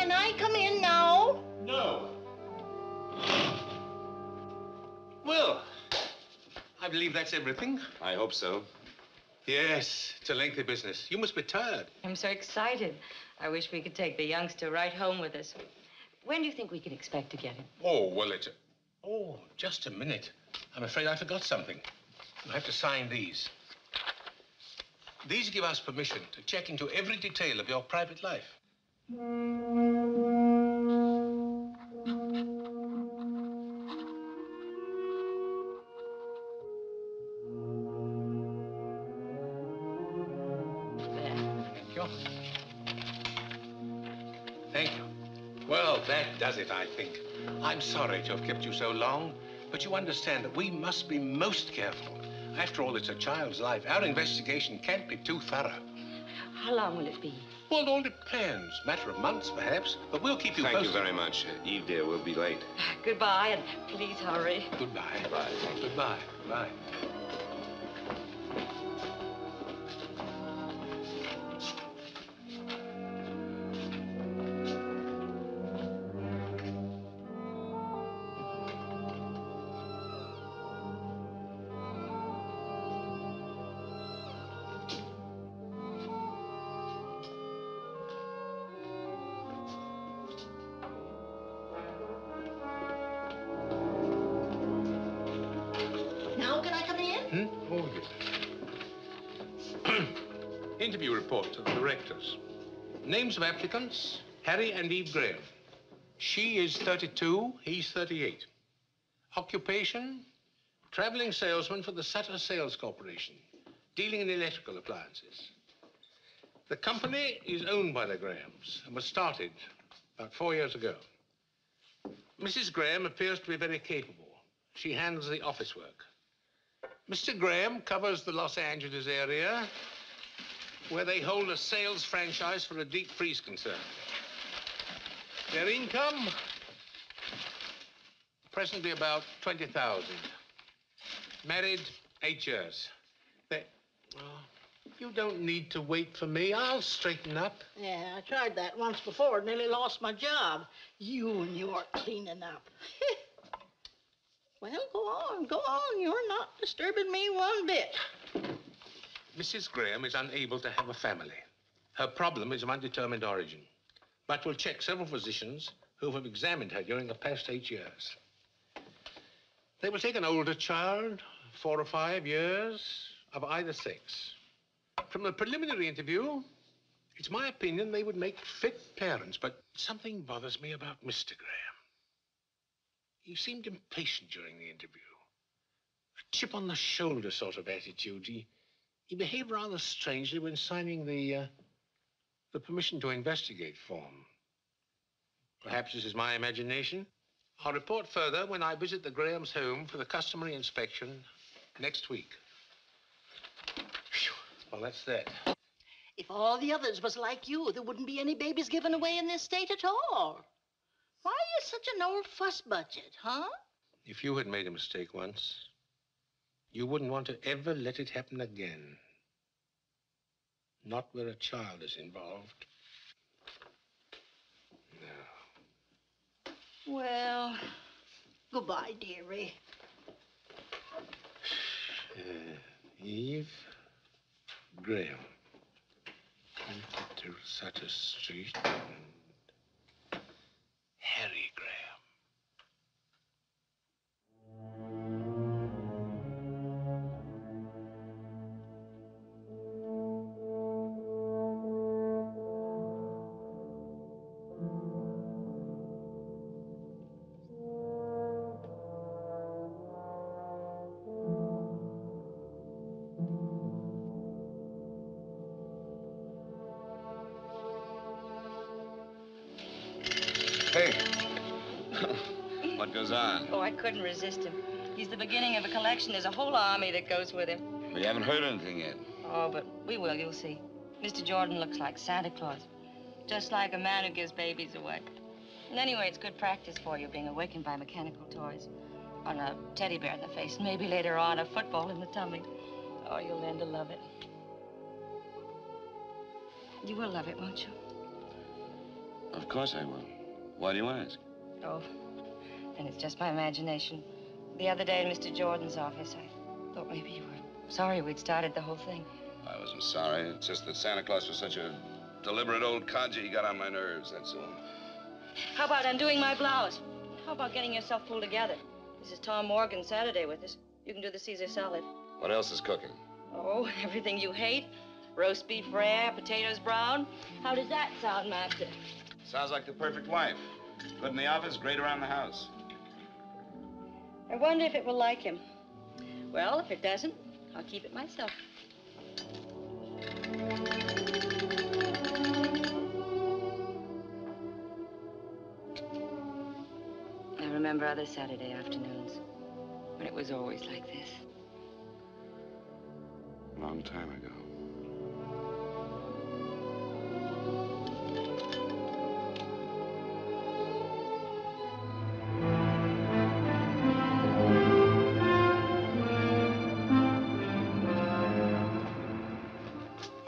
Can I come in now? No. Well, I believe that's everything. I hope so. Yes, it's a lengthy business. You must be tired. I'm so excited. I wish we could take the youngster right home with us. When do you think we can expect to get him? Oh, well, Oh, just a minute. I'm afraid I forgot something. I have to sign these. These give us permission to check into every detail of your private life. Thank you. Well, that does it, I think. I'm sorry to have kept you so long, but you understand that we must be most careful. After all, it's a child's life. Our investigation can't be too thorough. How long will it be? Well, it all depends. Matter of months, perhaps, but we'll keep you posted. Thank you very much. Eve, dear, we'll be late. Goodbye, and please hurry. Goodbye. Bye. Goodbye. Bye. Oh, yes. Interview report to the directors. Names of applicants, Harry and Eve Graham. She is 32, he's 38. Occupation, traveling salesman for the Sutter Sales Corporation, dealing in electrical appliances. The company is owned by the Grahams and was started about 4 years ago. Mrs. Graham appears to be very capable. She handles the office work. Mr. Graham covers the Los Angeles area, where they hold a sales franchise for a deep freeze concern. Their income, presently about 20,000. Married 8 years. You don't need to wait for me. I'll straighten up. Yeah, I tried that once before. Nearly lost my job. You and your cleaning up. Well, go on, go on. You're not disturbing me one bit. Mrs. Graham is unable to have a family. Her problem is of undetermined origin. But we'll check several physicians who have examined her during the past 8 years. They will take an older child, 4 or 5 years, of either sex. From the preliminary interview, it's my opinion they would make fit parents, but something bothers me about Mr. Graham. He seemed impatient during the interview. A chip on the shoulder sort of attitude. He behaved rather strangely when signing the permission to investigate form. Perhaps this is my imagination. I'll report further when I visit the Grahams' home for the customary inspection next week. Whew. Well, that's that. If all the others was like you, there wouldn't be any babies given away in this state at all. Why are you such an old fuss budget, huh? If you had made a mistake once, you wouldn't want to ever let it happen again. Not where a child is involved. No. Well, goodbye, dearie. Eve Graham. To Sutter Street. And Harry Graham. Hey. What goes on? Oh, I couldn't resist him. He's the beginning of a collection. There's a whole army that goes with him. We haven't heard anything yet. Oh, but we will, you'll see. Mr. Jordan looks like Santa Claus. Just like a man who gives babies away. And anyway, it's good practice for you, being awakened by mechanical toys. On a teddy bear in the face, and maybe later on a football in the tummy. Oh, you'll learn to love it. You will love it, won't you? Of course I will. Why do you ask? Oh, and it's just my imagination. The other day in Mr. Jordan's office, I thought maybe you were sorry we'd started the whole thing. I wasn't sorry. It's just that Santa Claus was such a deliberate old codger. He got on my nerves, that's all. How about undoing my blouse? How about getting yourself pulled together? This is Tom Morgan Saturday with us. You can do the Caesar salad. What else is cooking? Oh, everything you hate. Roast beef rare, potatoes brown. How does that sound, Master? Sounds like the perfect wife. Good in the office, great around the house. I wonder if it will like him. Well, if it doesn't, I'll keep it myself. I remember other Saturday afternoons when it was always like this. A long time ago.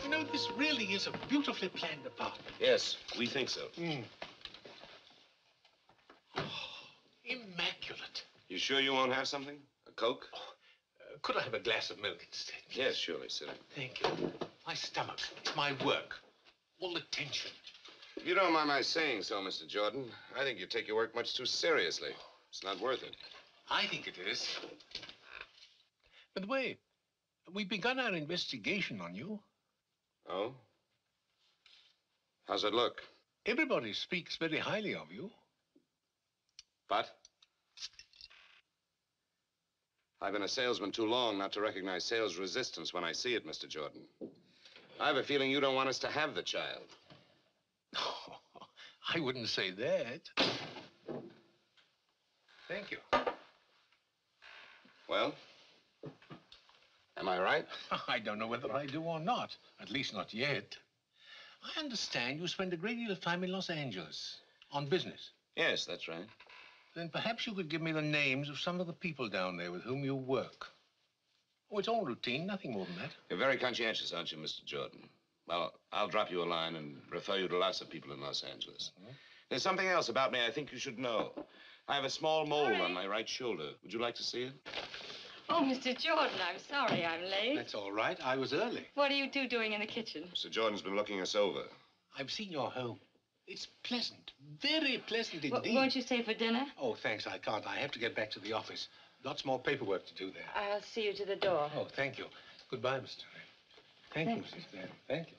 You know, this really is a beautifully planned apartment. Yes, we think so. Oh, immaculate. You sure you won't have something? A Coke? Could I have a glass of milk instead? Yes, surely, sir. Thank you. My stomach, my work, all the tension. You don't mind my saying so, Mr. Jordan. I think you take your work much too seriously. It's not worth it. I think it is. By the way, we've begun our investigation on you. Oh? How's it look? Everybody speaks very highly of you. But? I've been a salesman too long not to recognize sales resistance when I see it, Mr. Jordan. I have a feeling you don't want us to have the child. Oh, I wouldn't say that. Thank you. Well? Am I right? I don't know whether I do or not. At least not yet. I understand you spend a great deal of time in Los Angeles on business. Yes, that's right. Then perhaps you could give me the names of some of the people down there with whom you work. Oh, it's all routine, nothing more than that. You're very conscientious, aren't you, Mr. Jordan? Well, I'll drop you a line and refer you to lots of people in Los Angeles. There's something else about me I think you should know. I have a small mole on my right shoulder. Would you like to see it? Oh, Mr. Jordan, I'm sorry I'm late. That's all right. I was early. What are you two doing in the kitchen? Mr. Jordan's been looking us over. I've seen your home. It's pleasant, very pleasant indeed. Won't you stay for dinner? Oh, thanks, I can't. I have to get back to the office. Lots more paperwork to do there. I'll see you to the door. Oh, thank you. Goodbye, Mr. Thank you, Mrs. Graham. Thank you.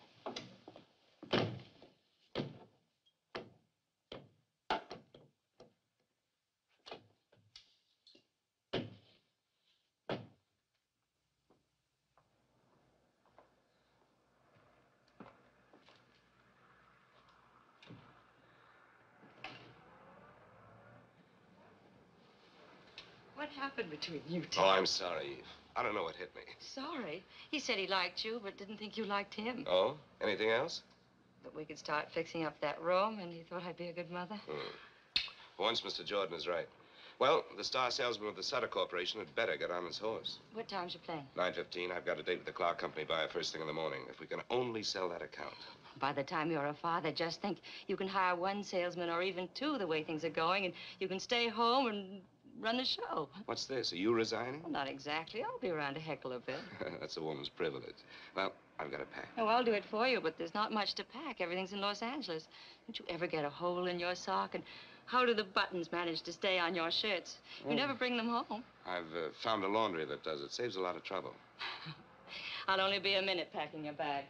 What happened between you two? Oh, I'm sorry, Eve. I don't know what hit me. Sorry. He said he liked you, but didn't think you liked him. Oh? Anything else? That we could start fixing up that room, and he thought I'd be a good mother. For once, Mr. Jordan is right. Well, the star salesman of the Sutter Corporation had better get on his horse. What time's your plane? 9:15. I've got a date with the Clark Company buyer first thing in the morning. If we can only sell that account. By the time you're a father, just think you can hire one salesman or even two the way things are going, and you can stay home and run the show. What's this? Are you resigning? Well, not exactly. I'll be around to heckle a bit. That's a woman's privilege. Well, I've got to pack. Oh, I'll do it for you, but there's not much to pack. Everything's in Los Angeles. Don't you ever get a hole in your sock? And how do the buttons manage to stay on your shirts? You never bring them home. I've found a laundry that does it. Saves a lot of trouble. I'll only be a minute packing your bag.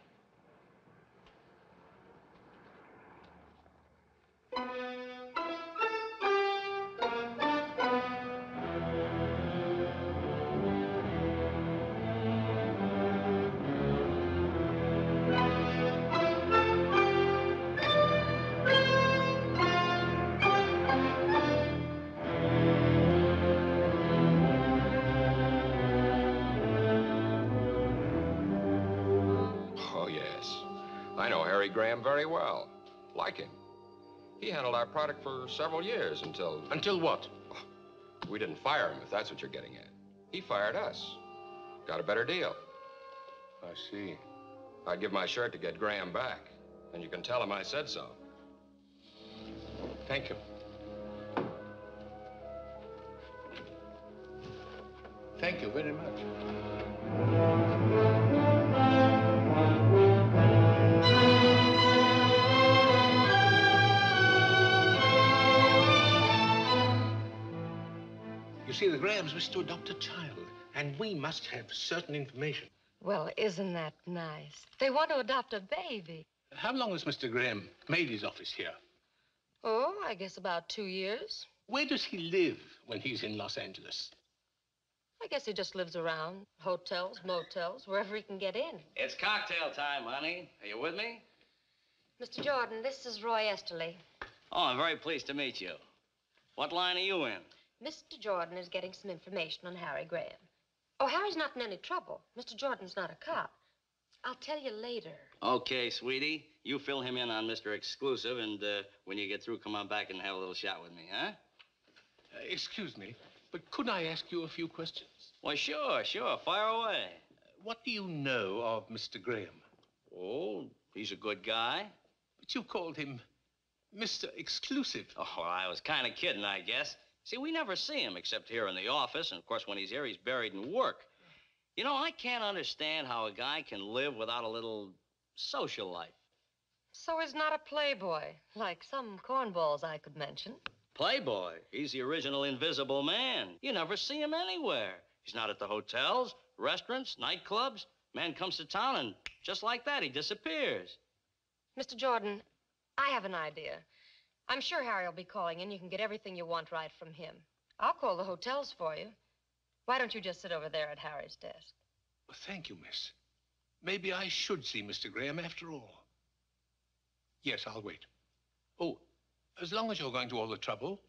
Oh, yes. I know Harry Graham very well. Like him. He handled our product for several years until... Until what? We didn't fire him, if that's what you're getting at. He fired us. Got a better deal. I see. I'd give my shirt to get Graham back. And you can tell him I said so. Thank you. Thank you very much. You see, the Grahams wish to adopt a child, and we must have certain information. Well, isn't that nice? They want to adopt a baby. How long has Mr. Graham made his office here? Oh, I guess about 2 years. Where does he live when he's in Los Angeles? I guess he just lives around. Hotels, motels, wherever he can get in. It's cocktail time, honey. Are you with me? Mr. Jordan, this is Roy Esterly. Oh, I'm very pleased to meet you. What line are you in? Mr. Jordan is getting some information on Harry Graham. Oh, Harry's not in any trouble. Mr. Jordan's not a cop. I'll tell you later. Okay, sweetie. You fill him in on Mr. Exclusive, and when you get through, come on back and have a little chat with me, huh? Excuse me, but could I ask you a few questions? Well, sure. Fire away. What do you know of Mr. Graham? Oh, he's a good guy. But you called him Mr. Exclusive. Oh, well, I was kind of kidding, I guess. See, we never see him except here in the office, and of course, when he's here, he's buried in work. You know, I can't understand how a guy can live without a little social life. So he's not a playboy, like some cornballs I could mention. Playboy. He's the original Invisible Man. You never see him anywhere. He's not at the hotels, restaurants, nightclubs. Man comes to town, and just like that, he disappears. Mr. Jordan, I have an idea. I'm sure Harry will be calling in. You can get everything you want right from him. I'll call the hotels for you. Why don't you just sit over there at Harry's desk? Well, thank you, miss. Maybe I should see Mr. Graham after all. Yes, I'll wait. Oh, as long as you're going to all the trouble,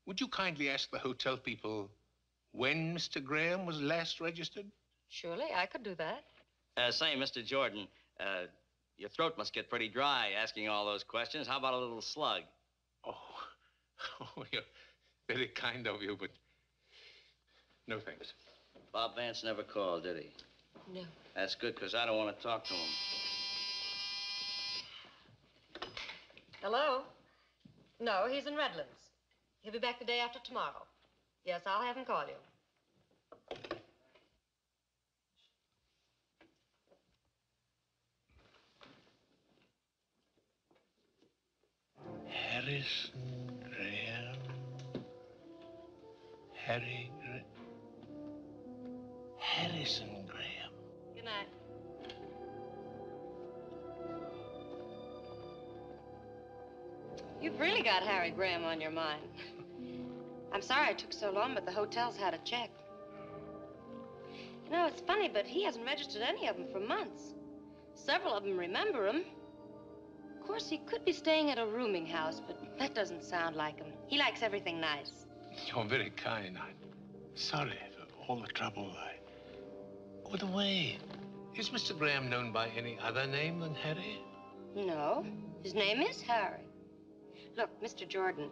would you kindly ask the hotel people when Mr. Graham was last registered? Surely, I could do that. Say, Mr. Jordan, your throat must get pretty dry asking all those questions. How about a little slug? Oh, you're very kind of you, but no thanks. Bob Vance never called, did he? No. That's good, because I don't want to talk to him. Hello? No, he's in Redlands. He'll be back the day after tomorrow. Yes, I'll have him call you. Harrison Graham. Harrison Graham. Good night. You've really got Harry Graham on your mind. I'm sorry it took so long, but the hotels had a check. You know, it's funny, but he hasn't registered any of them for months. Several of them remember him. Of course, he could be staying at a rooming house, but that doesn't sound like him. He likes everything nice. You're very kind. I'm sorry for all the trouble. By the way, is Mr. Graham known by any other name than Harry? No, his name is Harry. Look, Mr. Jordan,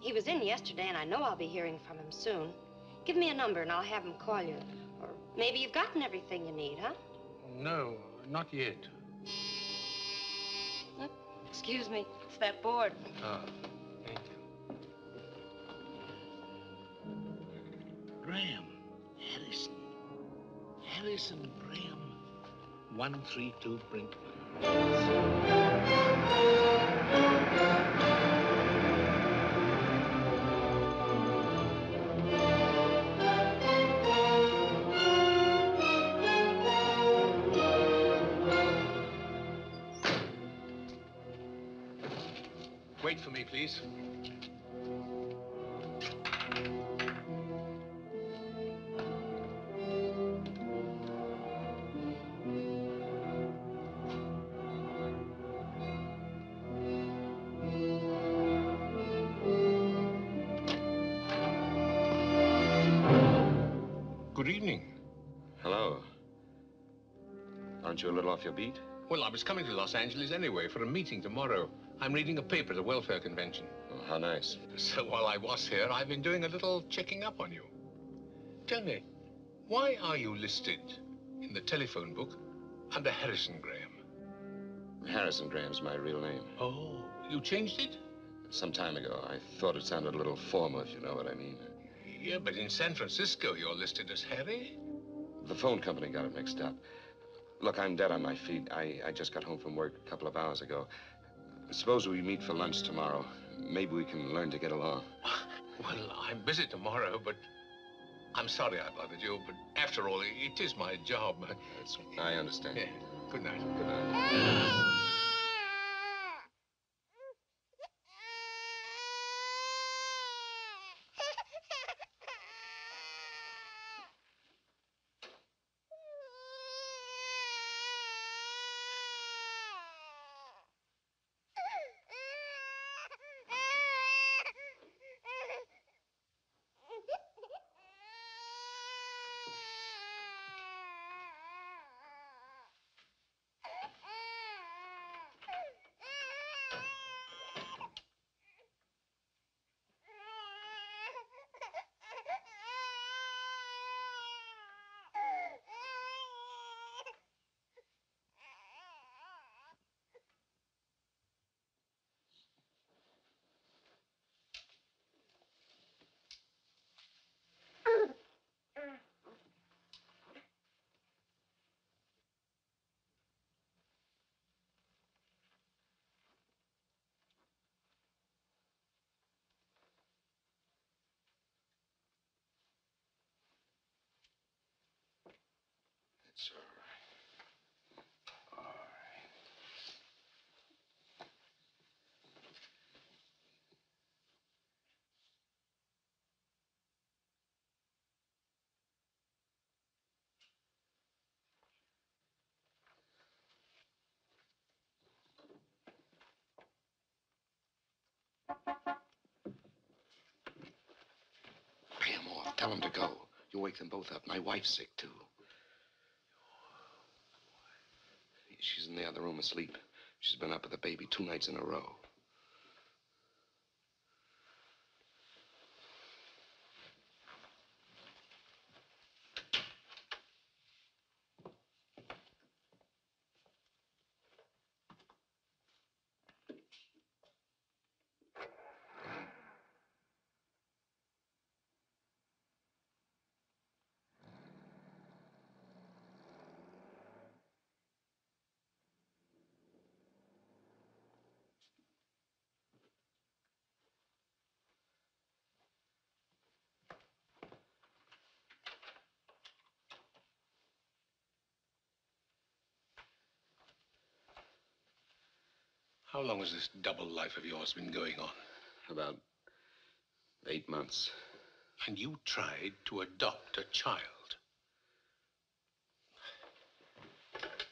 he was in yesterday, and I know I'll be hearing from him soon. Give me a number, and I'll have him call you. Or maybe you've gotten everything you need, huh? No, not yet. Excuse me, it's that board. Oh, thank you. Graham, Harrison Graham, 132 Brink. Wait for me, please. Good evening. Hello. Aren't you a little off your beat? Well, I was coming to Los Angeles anyway for a meeting tomorrow. I'm reading a paper at a welfare convention. Oh, how nice. So while I was here, I've been doing a little checking up on you. Tell me, why are you listed in the telephone book under Harrison Graham? Harrison Graham's my real name. Oh, you changed it? some time ago. I thought it sounded a little formal, if you know what I mean. Yeah, but in San Francisco, you're listed as Harry. The phone company got it mixed up. Look, I'm dead on my feet. I just got home from work a couple of hours ago. Suppose we meet for lunch tomorrow. Maybe we can learn to get along. Well, I'm busy tomorrow, but I'm sorry I bothered you. But after all, it is my job. I understand. Yeah. Good night. Good night. It's all right. All right. Pay him off. Tell him to go. You wake them both up. My wife's sick, too. She's in the other room asleep. She's been up with the baby 2 nights in a row. How long has this double life of yours been going on? About 8 months. And you tried to adopt a child.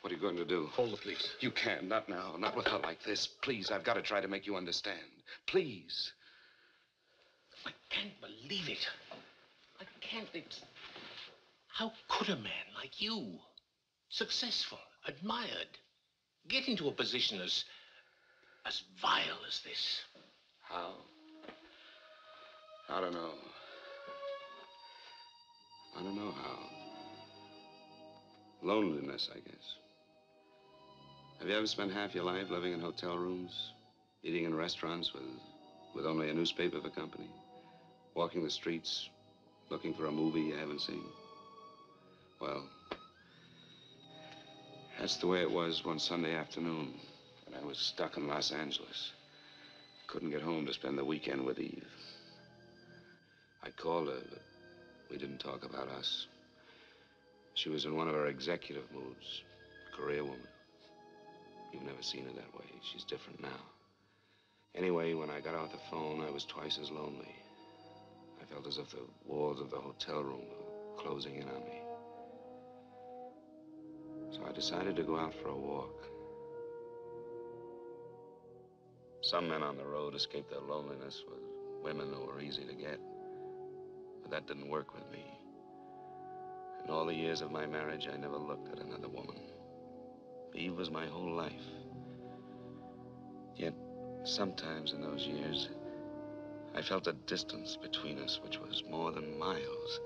What are you going to do? Call the police. You can't. Not now. Not with her like this. Please, I've got to try to make you understand. Please. I can't believe it. I can't. How could a man like you, successful, admired, get into a position as vile as this? How? I don't know. I don't know how. Loneliness, I guess. Have you ever spent half your life living in hotel rooms, eating in restaurants with only a newspaper for company, walking the streets, looking for a movie you haven't seen? Well, that's the way it was one Sunday afternoon when I was stuck in Los Angeles. Couldn't get home to spend the weekend with Eve. I called her, but we didn't talk about us. She was in one of her executive moods, a career woman. You've never seen her that way. She's different now. Anyway, when I got off the phone, I was twice as lonely. I felt as if the walls of the hotel room were closing in on me. So I decided to go out for a walk. Some men on the road escape their loneliness with women who are easy to get. But that didn't work with me. In all the years of my marriage, I never looked at another woman. Eve was my whole life. Yet, sometimes in those years, I felt a distance between us which was more than miles.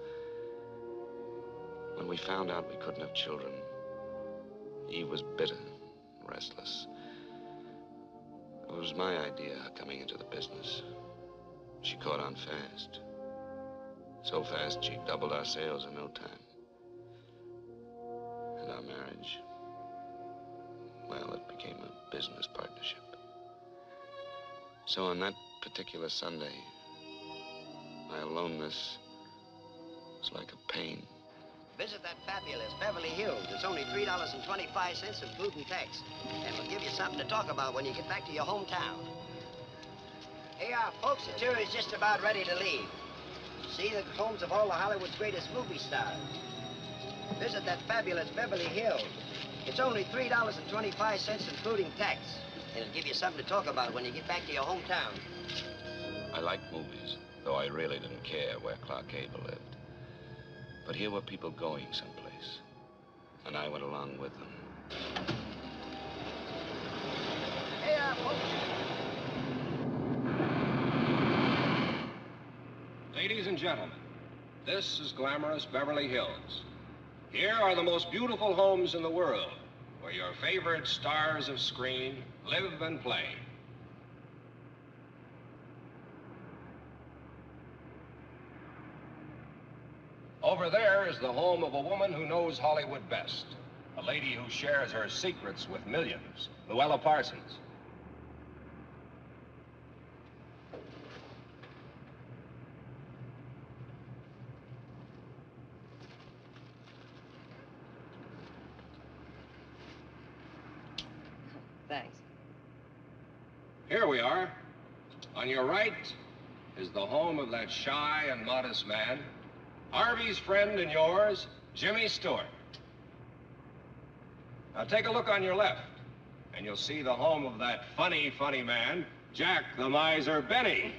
When we found out we couldn't have children, Eve was bitter, restless. It was my idea coming into the business. She caught on fast. So fast, she doubled our sales in no time. And our marriage, well, it became a business partnership. So on that particular Sunday, my aloneness was like a pain. Visit that fabulous Beverly Hills. It's only $3.25 including tax. And we'll give you something to talk about when you get back to your hometown. Hey, folks, the tour is just about ready to leave. See the homes of all of Hollywood's greatest movie stars. Visit that fabulous Beverly Hills. It's only $3.25 including tax. And it'll give you something to talk about when you get back to your hometown. I liked movies, though I really didn't care where Clark Gable lived. But here were people going someplace, and I went along with them. Hey, folks. Ladies and gentlemen, this is glamorous Beverly Hills. Here are the most beautiful homes in the world, where your favorite stars of screen live and play. Over there is the home of a woman who knows Hollywood best. A lady who shares her secrets with millions, Luella Parsons. Thanks. Here we are. On your right is the home of that shy and modest man, Harvey's friend and yours, Jimmy Stewart. Now take a look on your left, and you'll see the home of that funny, funny man, Jack the Miser Benny.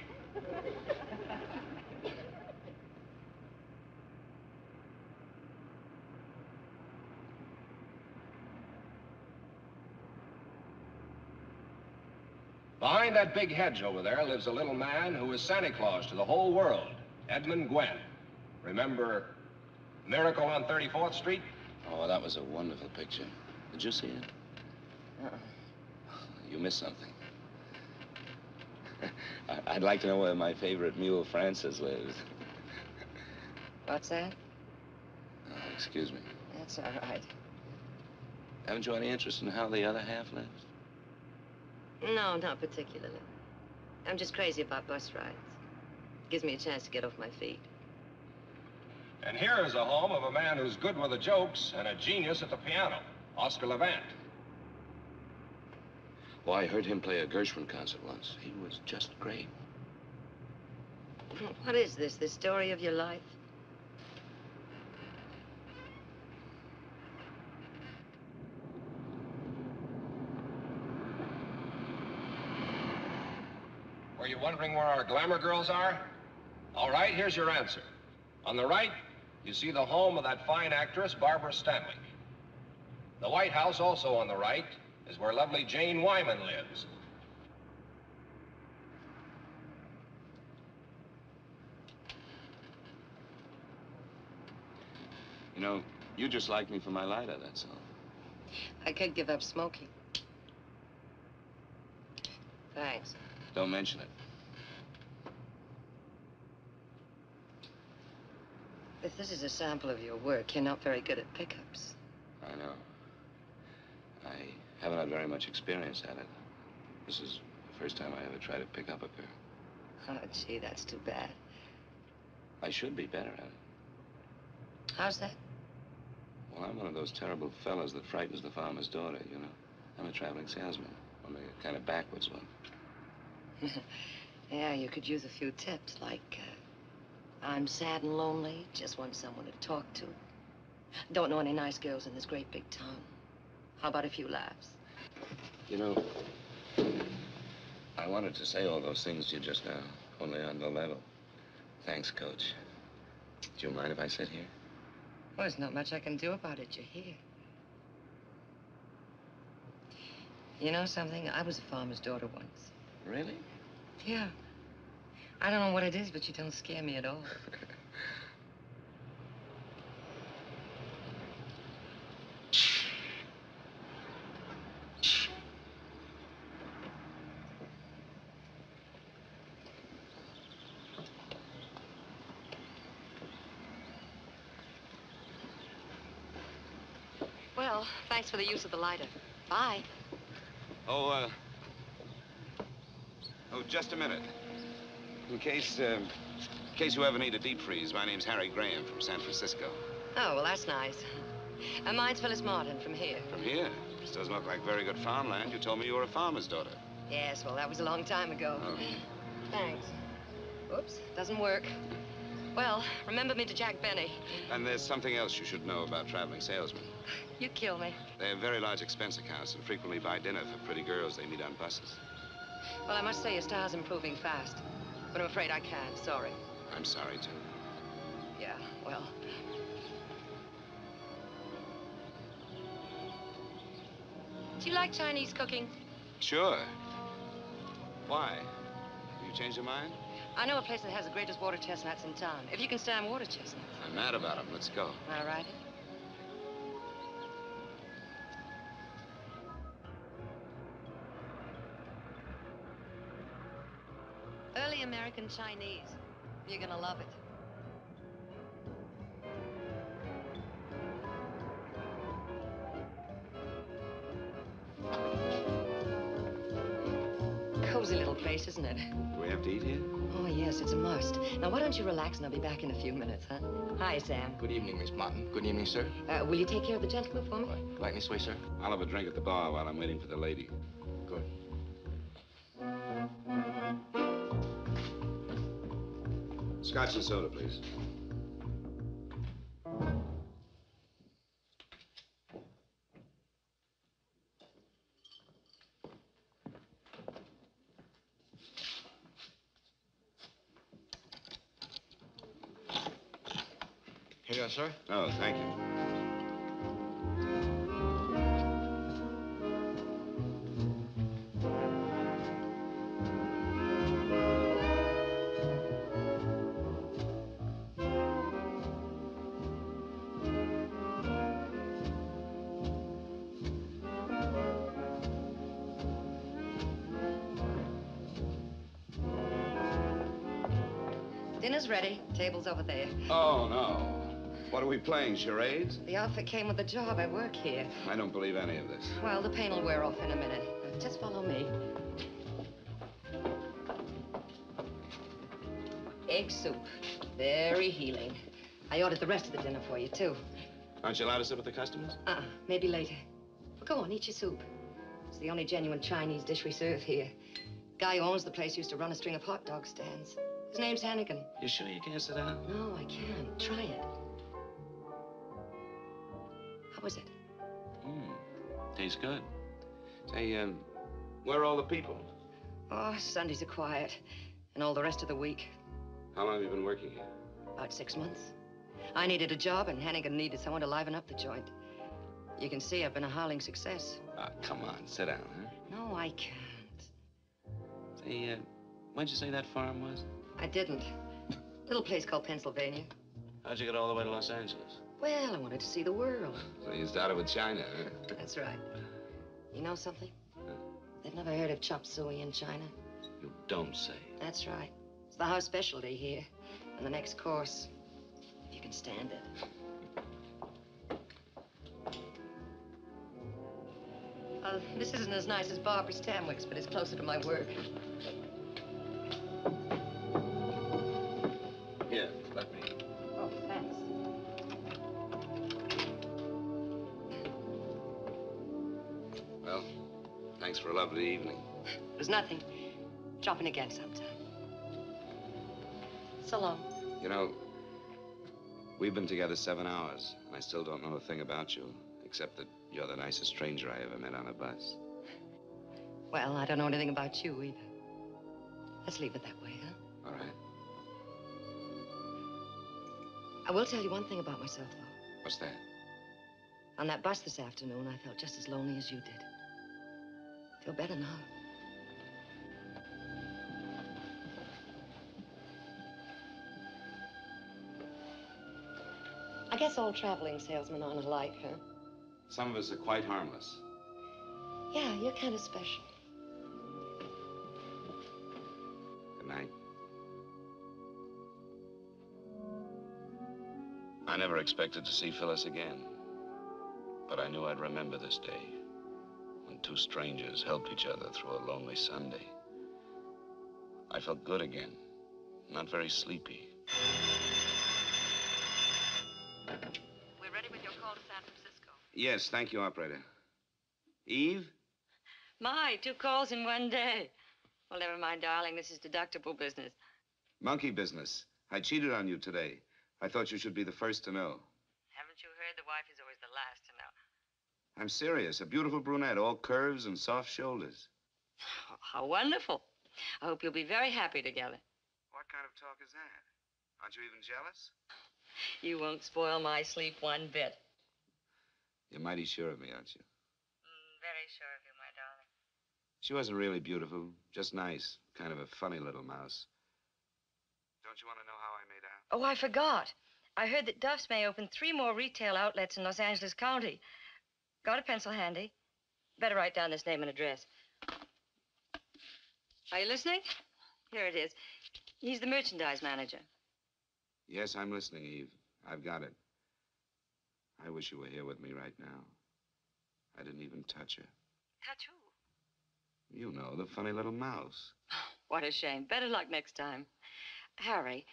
Behind that big hedge over there lives a little man who is Santa Claus to the whole world, Edmund Gwenn. Remember Miracle on 34th Street? Oh, that was a wonderful picture. Did you see it? You missed something. I'd like to know where my favorite mule, Francis, lives. What's that? Oh, excuse me. That's all right. Haven't you any interest in how the other half lives? No, not particularly. I'm just crazy about bus rides. Gives me a chance to get off my feet. And here is a home of a man who's good with the jokes and a genius at the piano, Oscar Levant. Oh, I heard him play a Gershwin concert once. He was just great. What is this, the story of your life? Were you wondering where our glamour girls are? All right, here's your answer. On the right, you see the home of that fine actress, Barbara Stanwyck. The White House, also on the right, is where lovely Jane Wyman lives. You know, you just like me for my lighter, that's all. I could give up smoking. Thanks. Don't mention it. If this is a sample of your work, you're not very good at pickups. I know. I haven't had very much experience at it. This is the first time I ever tried to pick up a girl. Oh, gee, that's too bad. I should be better at it. How's that? Well, I'm one of those terrible fellas that frightens the farmer's daughter, you know. I'm a traveling salesman, only a kind of backwards one. Yeah, you could use a few tips, like, I'm sad and lonely, just want someone to talk to. Don't know any nice girls in this great big town. How about a few laughs? You know, I wanted to say all those things to you just now, only on the level. Thanks, Coach. Do you mind if I sit here? Well, there's not much I can do about it. You're here. You know something? I was a farmer's daughter once. Really? Yeah. I don't know what it is, but you don't scare me at all. Well, thanks for the use of the lighter. Bye. Oh, just a minute. In case you ever need a deep freeze, my name's Harry Graham from San Francisco. Oh, well, that's nice. Mine's Phyllis Martin from here. From here? This doesn't look like very good farmland. You told me you were a farmer's daughter. Yes, well, that was a long time ago. Oh. Thanks. Oops, doesn't work. Well, remember me to Jack Benny. And there's something else you should know about traveling salesmen. You kill me. They have very large expense accounts and frequently buy dinner for pretty girls they meet on buses. Well, I must say your style's improving fast. But I'm afraid I can't. Sorry. I'm sorry, too. Yeah, well. Do you like Chinese cooking? Sure. Why? Have you changed your mind? I know a place that has the greatest water chestnuts in town. If you can stand water chestnuts. I'm mad about them. Let's go. All right. Early American Chinese. You're gonna love it. Cozy little place, isn't it? Do we have to eat here? Oh, yes, it's a must. Now, why don't you relax and I'll be back in a few minutes, huh? Hi, Sam. Good evening, Miss Martin. Good evening, sir. Will you take care of the gentleman for me? Right this way, sir. I'll have a drink at the bar while I'm waiting for the lady. Good. Scotch and soda, please. Here you are, sir. Oh, thank you. Dinner's ready. Table's over there. Oh, no. What are we playing, charades? The outfit came with the job. I work here. I don't believe any of this. Well, the pain will wear off in a minute. Just follow me. Egg soup. Very healing. I ordered the rest of the dinner for you, too. Aren't you allowed to sit with the customers? Maybe later. Well, go on, eat your soup. It's the only genuine Chinese dish we serve here. Guy who owns the place used to run a string of hot dog stands. His name's Hannigan. You sure you can't sit down? No, I can't. Try it. How was it? Tastes good. Say, where are all the people? Oh, Sundays are quiet. And all the rest of the week. How long have you been working here? About 6 months. I needed a job, and Hannigan needed someone to liven up the joint. You can see I've been a howling success. Ah, come on, sit down, huh? No, I can't. Say, when'd you say that farm was? I didn't. Little place called Pennsylvania. How'd you get all the way to Los Angeles? Well, I wanted to see the world. So you started with China, huh? That's right. You know something? They've never heard of chop suey in China. You don't say. That's right. It's the house specialty here. And the next course, if you can stand it. This isn't as nice as Barbara Stanwyck's, but it's closer to my work. Here, let me. Oh, thanks. Well, thanks for a lovely evening. It was nothing. Drop in again sometime. So long. You know, we've been together 7 hours, and I still don't know a thing about you, except that you're the nicest stranger I ever met on a bus. Well, I don't know anything about you either. Let's leave it that way, huh? All right. I will tell you one thing about myself, though. What's that? On that bus this afternoon, I felt just as lonely as you did. Feel better now. I guess all traveling salesmen aren't alike, huh? Some of us are quite harmless. Yeah, you're kind of special. Good night. I never expected to see Phyllis again. but I knew I'd remember this day when two strangers helped each other through a lonely Sunday. I felt good again, not very sleepy. We're ready with your call to San Francisco. Yes, thank you, operator. Eve? My, 2 calls in one day. Well, never mind, darling. This is deductible business. Monkey business. I cheated on you today. I thought you should be the first to know. Haven't you heard? The wife is always the last to know. I'm serious. A beautiful brunette, all curves and soft shoulders. Oh, how wonderful. I hope you'll be very happy together. What kind of talk is that? Aren't you even jealous? You won't spoil my sleep one bit. You're mighty sure of me, aren't you? Very sure of you, my darling. She wasn't really beautiful, just nice. Kind of a funny little mouse. Don't you want to know how I made out? Oh, I forgot. I heard that Duff's may open 3 more retail outlets in Los Angeles County. Got a pencil handy? Better write down this name and address. Are you listening? Here it is. He's the merchandise manager. Yes, I'm listening, Eve. I've got it. I wish you were here with me right now. I didn't even touch her. Touch who? You know, the funny little mouse. What a shame. Better luck next time. Harry,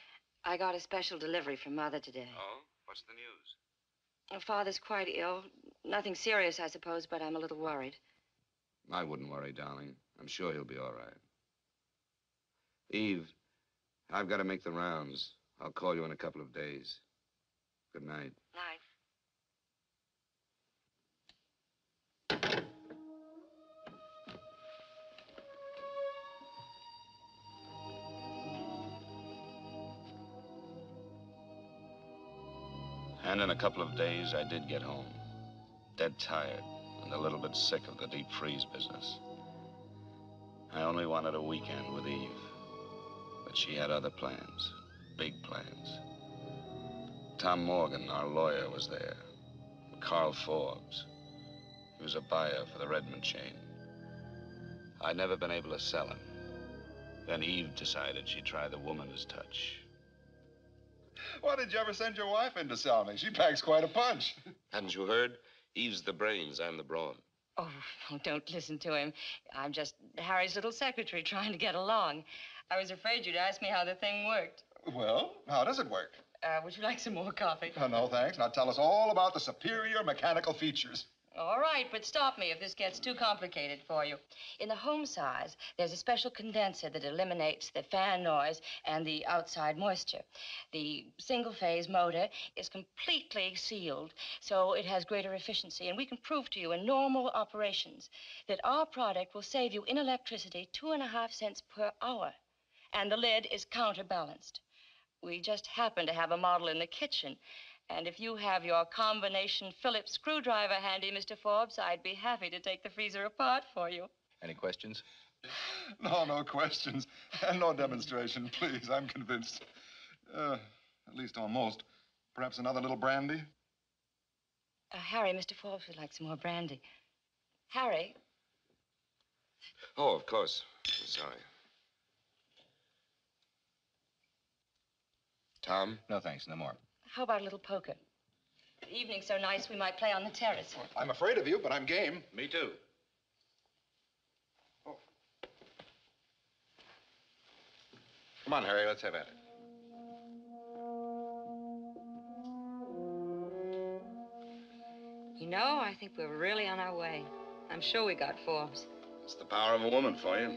I got a special delivery from Mother today. Oh? What's the news? Father's quite ill. Nothing serious, I suppose, but I'm a little worried. I wouldn't worry, darling. I'm sure he'll be all right. Eve, I've got to make the rounds. I'll call you in a couple of days. Good night. Night. And in a couple of days, I did get home. Dead tired and a little bit sick of the deep freeze business. I only wanted a weekend with Eve. But she had other plans, big plans. Tom Morgan, our lawyer, was there. Carl Forbes. He was a buyer for the Edmond chain. I'd never been able to sell him. Then Eve decided she'd try the woman's touch. Why did you ever send your wife in to sell me? She packs quite a punch. Hadn't you heard? Eve's the brains, I'm the brawn. Oh, don't listen to him. I'm just Harry's little secretary trying to get along. I was afraid you'd ask me how the thing worked. Well, how does it work? Would you like some more coffee? Oh, no, thanks. Now tell us all about the superior mechanical features. All right, but stop me if this gets too complicated for you. In the home size, there's a special condenser that eliminates the fan noise and the outside moisture. The single-phase motor is completely sealed, so it has greater efficiency, and we can prove to you in normal operations that our product will save you in electricity 2.5 cents per hour, and the lid is counterbalanced. We just happen to have a model in the kitchen. And if you have your combination Phillips screwdriver handy, Mr. Forbes, I'd be happy to take the freezer apart for you. Any questions? No questions. And no demonstration, please. I'm convinced. At least almost. Perhaps another little brandy? Harry, Mr. Forbes would like some more brandy. Harry? Oh, of course. I'm sorry. Tom? No, thanks. No more. How about a little poker? The evening's so nice we might play on the terrace. I'm afraid of you, but I'm game. Me too. Oh. Come on, Harry. Let's have at it. You know, I think we're really on our way. I'm sure we got Forbes. It's the power of a woman for you.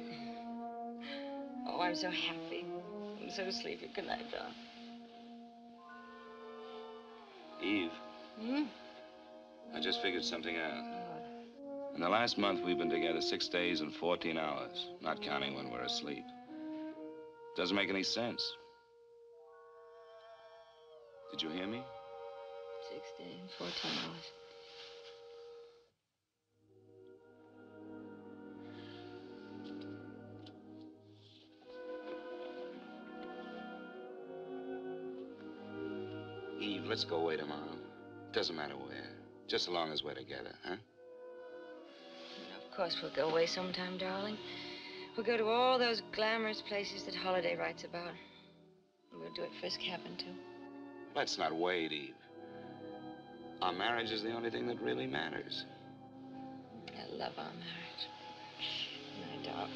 Oh, I'm so happy. I'm so sleepy. Good night, darling. Eve, Hmm? I just figured something out. In the last month, we've been together 6 days and 14 hours, not counting when we're asleep. Doesn't make any sense. Did you hear me? 6 days and 14 hours. Eve, let's go away tomorrow. Doesn't matter where. Just as long as we're together, huh? Of course, we'll go away sometime, darling. We'll go to all those glamorous places that Holiday writes about. We'll do it Frisk happened to. Let's not wait, Eve. Our marriage is the only thing that really matters. I love our marriage. My dog.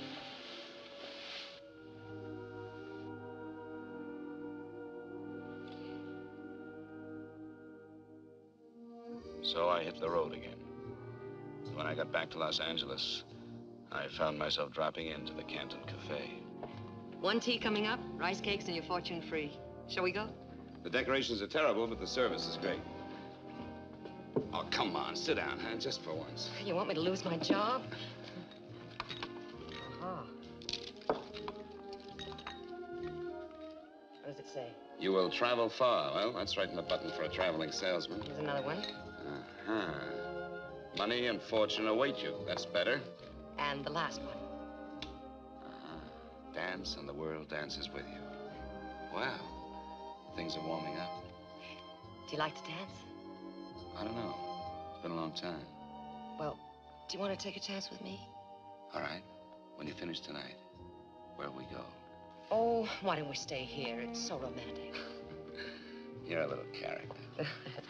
So I hit the road again. When I got back to Los Angeles, I found myself dropping into the Canton Cafe. One tea coming up, rice cakes, and your fortune free. Shall we go? The decorations are terrible, but the service is great. Oh, come on, sit down, huh? Just for once. You want me to lose my job? Oh. What does it say? You will travel far. Well, that's right in the button for a traveling salesman. Here's another one. Uh-huh. Money and fortune await you. That's better. And the last one. Dance and the world dances with you. Wow. Things are warming up. Do you like to dance? I don't know. It's been a long time. Well, do you want to take a chance with me? All right. When you finish tonight, where'll we go? Oh, why don't we stay here? It's so romantic. You're a little character.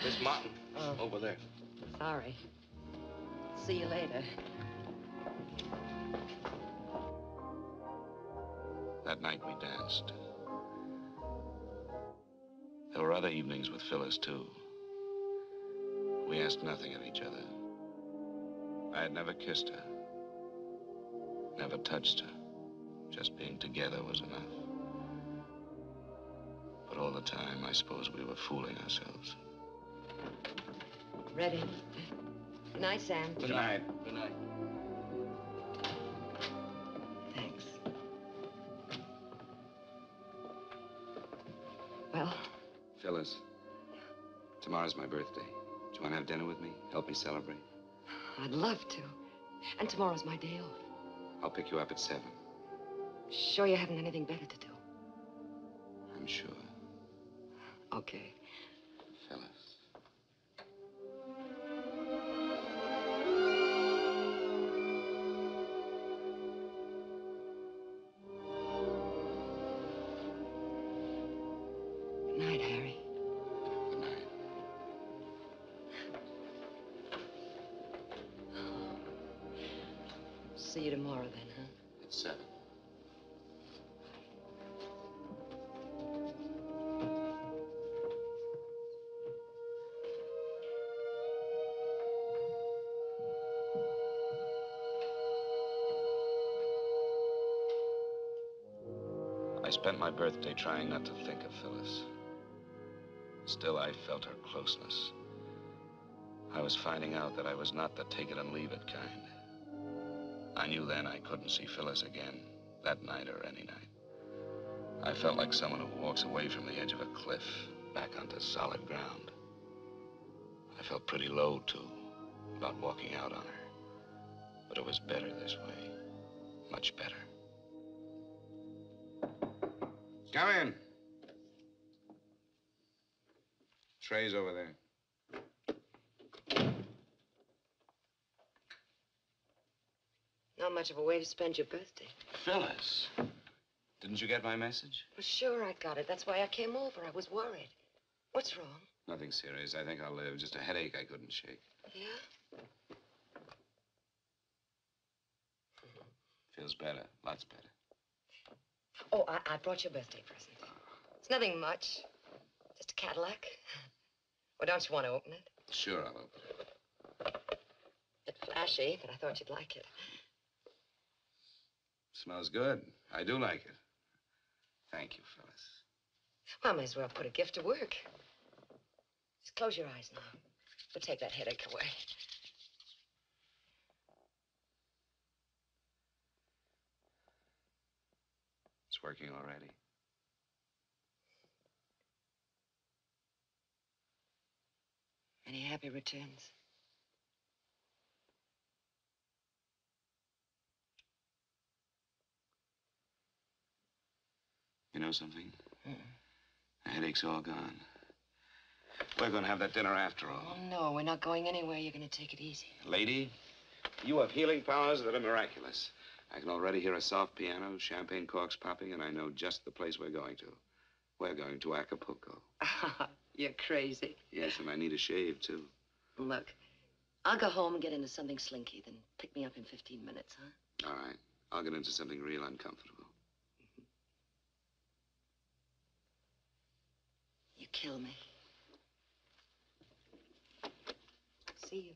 Miss Martin, Oh. over there. Sorry. See you later. That night we danced. There were other evenings with Phyllis, too. We asked nothing of each other. I had never kissed her, never touched her. Just being together was enough. But all the time, I suppose we were fooling ourselves. Ready. Good night, Sam. Good night. Good night. Thanks. Well, Phyllis, tomorrow's my birthday. Do you want to have dinner with me? Help me celebrate? I'd love to. And tomorrow's my day off. I'll pick you up at 7. Sure you haven't anything better to do? I'm sure. Okay. Phyllis. Good night, Harry. Good night. See you tomorrow then, huh? At 7. I spent my birthday trying not to think of Phyllis. Still, I felt her closeness. I was finding out that I was not the take it and leave it kind. I knew then I couldn't see Phyllis again, that night or any night. I felt like someone who walks away from the edge of a cliff, back onto solid ground. I felt pretty low, too, about walking out on her. But it was better this way, much better. Come in. Tray's over there. Not much of a way to spend your birthday. Phyllis, didn't you get my message? Well, sure, I got it. That's why I came over. I was worried. What's wrong? Nothing serious. I think I'll live. Just a headache I couldn't shake. Yeah? Feels better. Lots better. Oh, I brought you a birthday present. It's nothing much. Just a Cadillac. Well, don't you want to open it? Sure, I'll open it. A bit flashy, but I thought you'd like it. Smells good. I do like it. Thank you, Phyllis. Well, I may as well put a gift to work. Just close your eyes now. We'll take that headache away. It's working already. Any happy returns? You know something? The headache's all gone. We're going to have that dinner after all. Oh, no, we're not going anywhere. You're going to take it easy. Lady, you have healing powers that are miraculous. I can already hear a soft piano, champagne corks popping, and I know just the place we're going to. We're going to Acapulco. You're crazy. Yes, and I need a shave, too. Look, I'll go home and get into something slinky, then pick me up in 15 minutes, huh? All right. I'll get into something real uncomfortable. You kill me. See you.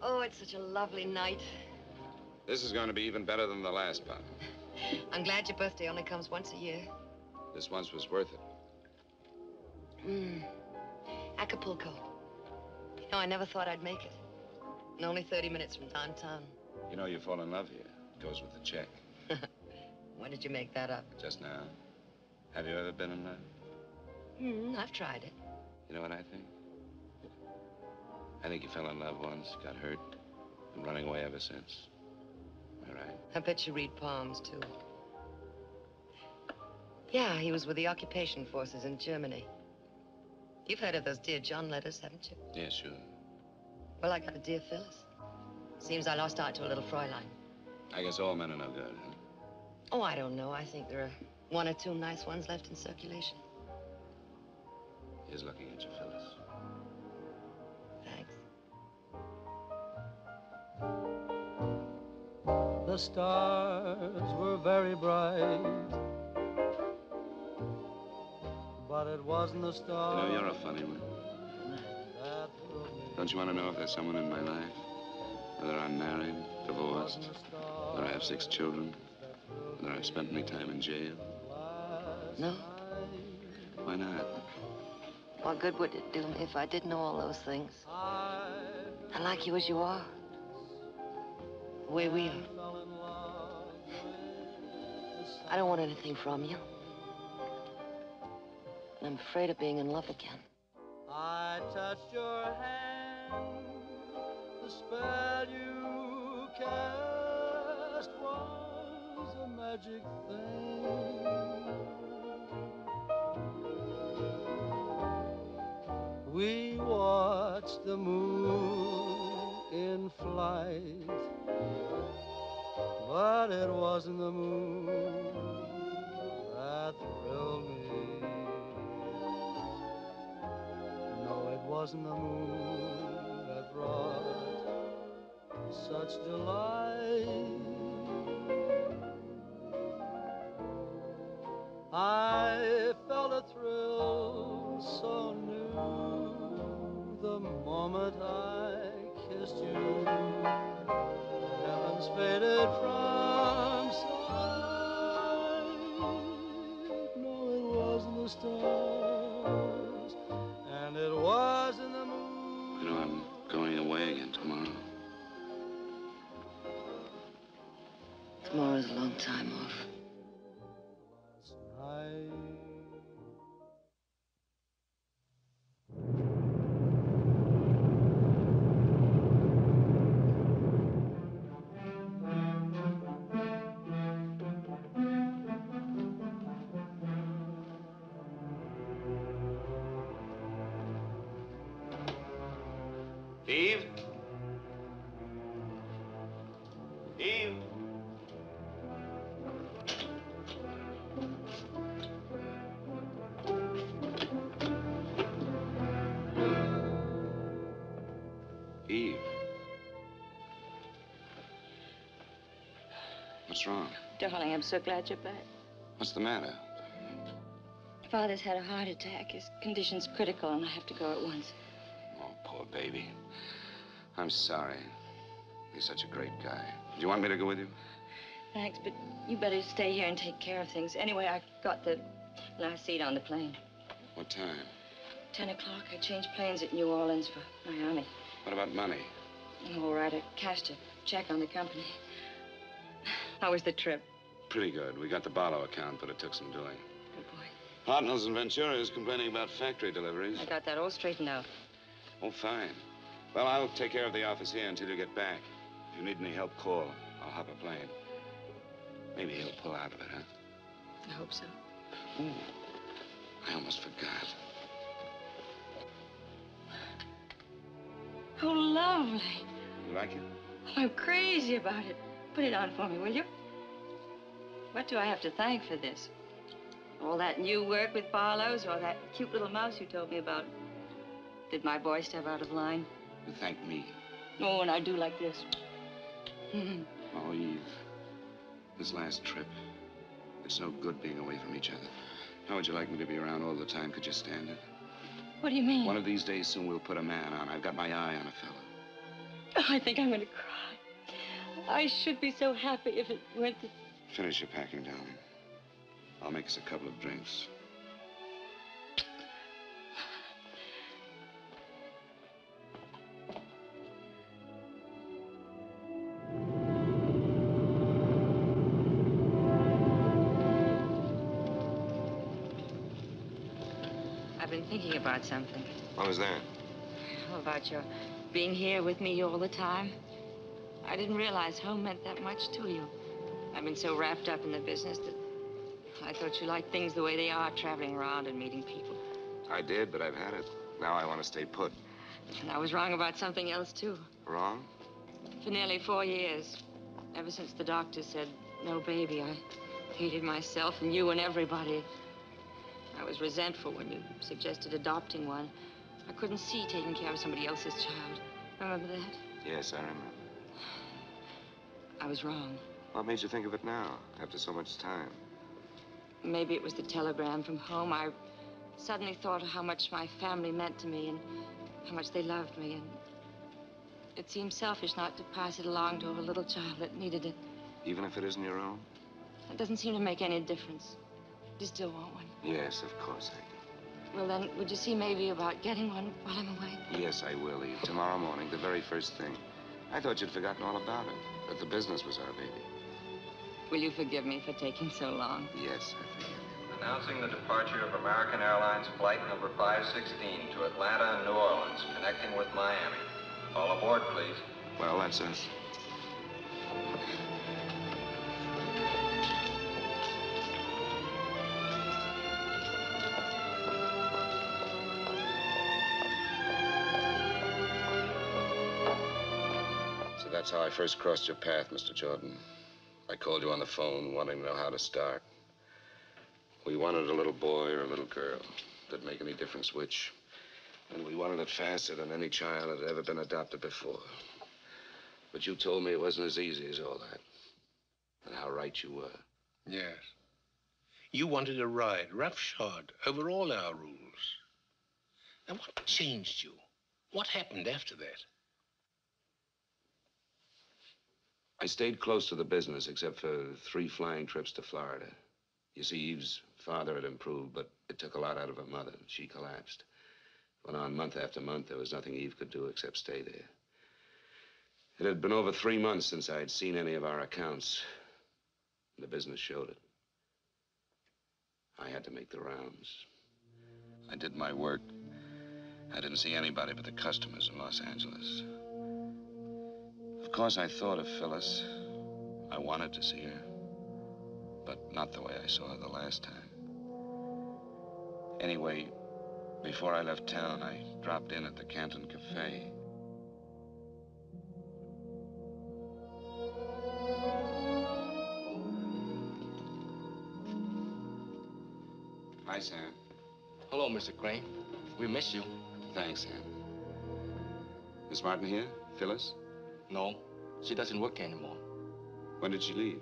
Oh, it's such a lovely night. This is going to be even better than the last part. I'm glad your birthday only comes once a year. This once was worth it. Acapulco. You know, I never thought I'd make it. And only 30 minutes from downtown. You know, you fall in love here. It goes with the check. When did you make that up? Just now. Have you ever been in love? I've tried it. You know what I think? I think you fell in love once, got hurt, been running away ever since. Am I right? I bet you read palms, too. Yeah, he was with the occupation forces in Germany. You've heard of those Dear John letters, haven't you? Yeah, sure. Well, I got a Dear Phyllis. Seems I lost out to a little Fräulein. I guess all men are no good, huh? Oh, I don't know. I think there are one or two nice ones left in circulation. Here's looking at you, Phyllis. Thanks. The stars were very bright, but it wasn't the stars. You know, you're a funny one. Don't you want to know if there's someone in my life? Whether I'm married, divorced, whether I have 6 children, whether I've spent any time in jail? No? Why not? What good would it do me if I did know all those things? I like you as you are. The way we are. I don't want anything from you. And I'm afraid of being in love again. I touched your hand. The spell you cast was a magic thing. We watched the moon in flight, but it wasn't the moon that thrilled me. No, it wasn't the moon that brought such delight. I felt a thrill so new the moment I kissed you. Heavens faded from sight. No, it wasn't the stars, and it wasn't the moon. You know, I'm going away again tomorrow. Tomorrow's a long time off. Eve? Eve? Eve? What's wrong? Darling, I'm so glad you're back. What's the matter? Father's had a heart attack. His condition's critical, and I have to go at once. Oh, poor baby. I'm sorry. He's such a great guy. Do you want me to go with you? Thanks, but you better stay here and take care of things. Anyway, I got the last seat on the plane. What time? 10 o'clock. I changed planes at New Orleans for Miami. What about money? All right, I cashed a check on the company. How was the trip? Pretty good. We got the Barlow account, but it took some doing. Good boy. Hartnell's in Ventura is complaining about factory deliveries. I got that all straightened out. Oh, fine. Well, I'll take care of the office here until you get back. If If you need any help, call. I'll hop a plane. Maybe he'll pull out of it, huh? I hope so. Ooh, I almost forgot. Oh, lovely. You like it? I'm crazy about it. Put it on for me, will you? What do I have to thank for this? All that new work with Barlow's or that cute little mouse you told me about? Did my boy step out of line? You thank me. Oh, and I do like this. Oh, Eve. This last trip. It's no good being away from each other. How would you like me to be around all the time? Could you stand it? What do you mean? One of these days soon we'll put a man on. I've got my eye on a fella. Oh, I think I'm going to cry. I should be so happy if it went to... Finish your packing, darling. I'll make us a couple of drinks. I've been thinking about something. What was that? How about your being here with me all the time? I didn't realize home meant that much to you. I've been so wrapped up in the business that I thought you liked things the way they are, traveling around and meeting people. I did, but I've had it. Now I want to stay put. And I was wrong about something else, too. Wrong? For nearly 4 years, ever since the doctor said no baby, I hated myself and you and everybody. I was resentful when you suggested adopting one. I couldn't see taking care of somebody else's child. Remember that? Yes, I remember. I was wrong. What made you think of it now, after so much time? Maybe it was the telegram from home. I suddenly thought of how much my family meant to me and how much they loved me. And it seemed selfish not to pass it along to a little child that needed it. Even if it isn't your own? It doesn't seem to make any difference. You still want one? Yes, of course I do. Well, then, would you see maybe about getting one while I'm away? Yes, I will, Eve. Tomorrow morning, the very first thing. I thought you'd forgotten all about it, that the business was our baby. Will you forgive me for taking so long? Yes, I forgive you. Announcing the departure of American Airlines Flight number 516 to Atlanta and New Orleans, connecting with Miami. All aboard, please. Well, that's us. So that's how I first crossed your path, Mr. Jordan. I called you on the phone, wanting to know how to start. We wanted a little boy or a little girl. Didn't make any difference which. And we wanted it faster than any child had ever been adopted before. But you told me it wasn't as easy as all that. And how right you were. Yes. You wanted a ride, roughshod, over all our rules. Now, what changed you? What happened after that? I stayed close to the business, except for 3 flying trips to Florida. You see, Eve's father had improved, but it took a lot out of her mother. She collapsed. Went on month after month. There was nothing Eve could do except stay there. It had been over 3 months since I had seen any of our accounts. And the business showed it. I had to make the rounds. I did my work. I didn't see anybody but the customers in Los Angeles. Of course, I thought of Phyllis. I wanted to see her. But not the way I saw her the last time. Anyway, before I left town, I dropped in at the Canton Cafe. Hi, Sam. Hello, Mr. Crane. We miss you. Thanks, Sam. Miss Martin here? Phyllis? No, she doesn't work anymore. When did she leave?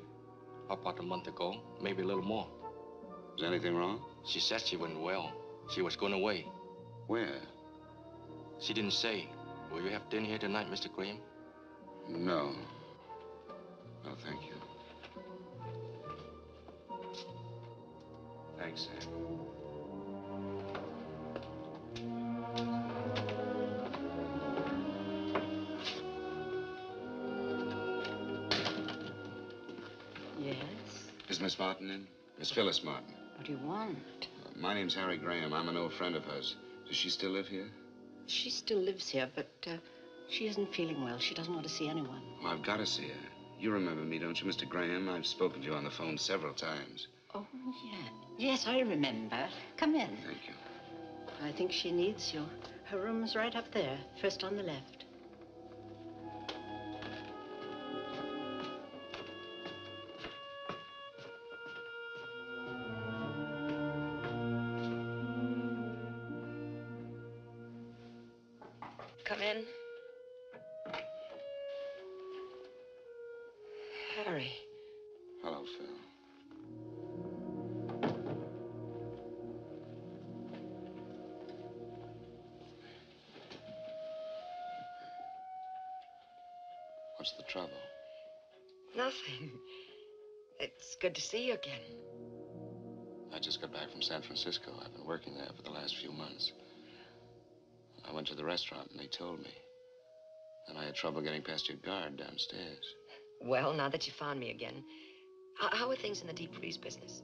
About a month ago, maybe a little more. Was anything wrong? She said she wasn't well. She was going away. Where? She didn't say. Will you have dinner here tonight, Mr. Graham? No. No, thank you. Thanks, Sam. Yes? Is Miss Martin in? Miss Phyllis Martin. What do you want? My name's Harry Graham. I'm an old friend of hers. Does she still live here? She still lives here, but She isn't feeling well. She doesn't want to see anyone. Well, I've got to see her. You remember me, don't you, Mr. Graham? I've spoken to you on the phone several times. Oh, yeah. Yes, I remember. Come in. Thank you. I think she needs you. Her room's right up there, first on the left. Come in. Harry. Hello, Phil. What's the trouble? Nothing. It's good to see you again. I just got back from San Francisco. I've been working there for the last few months. I went to the restaurant and they told me. And I had trouble getting past your guard downstairs. Well, now that you found me again, how are things in the deep freeze business?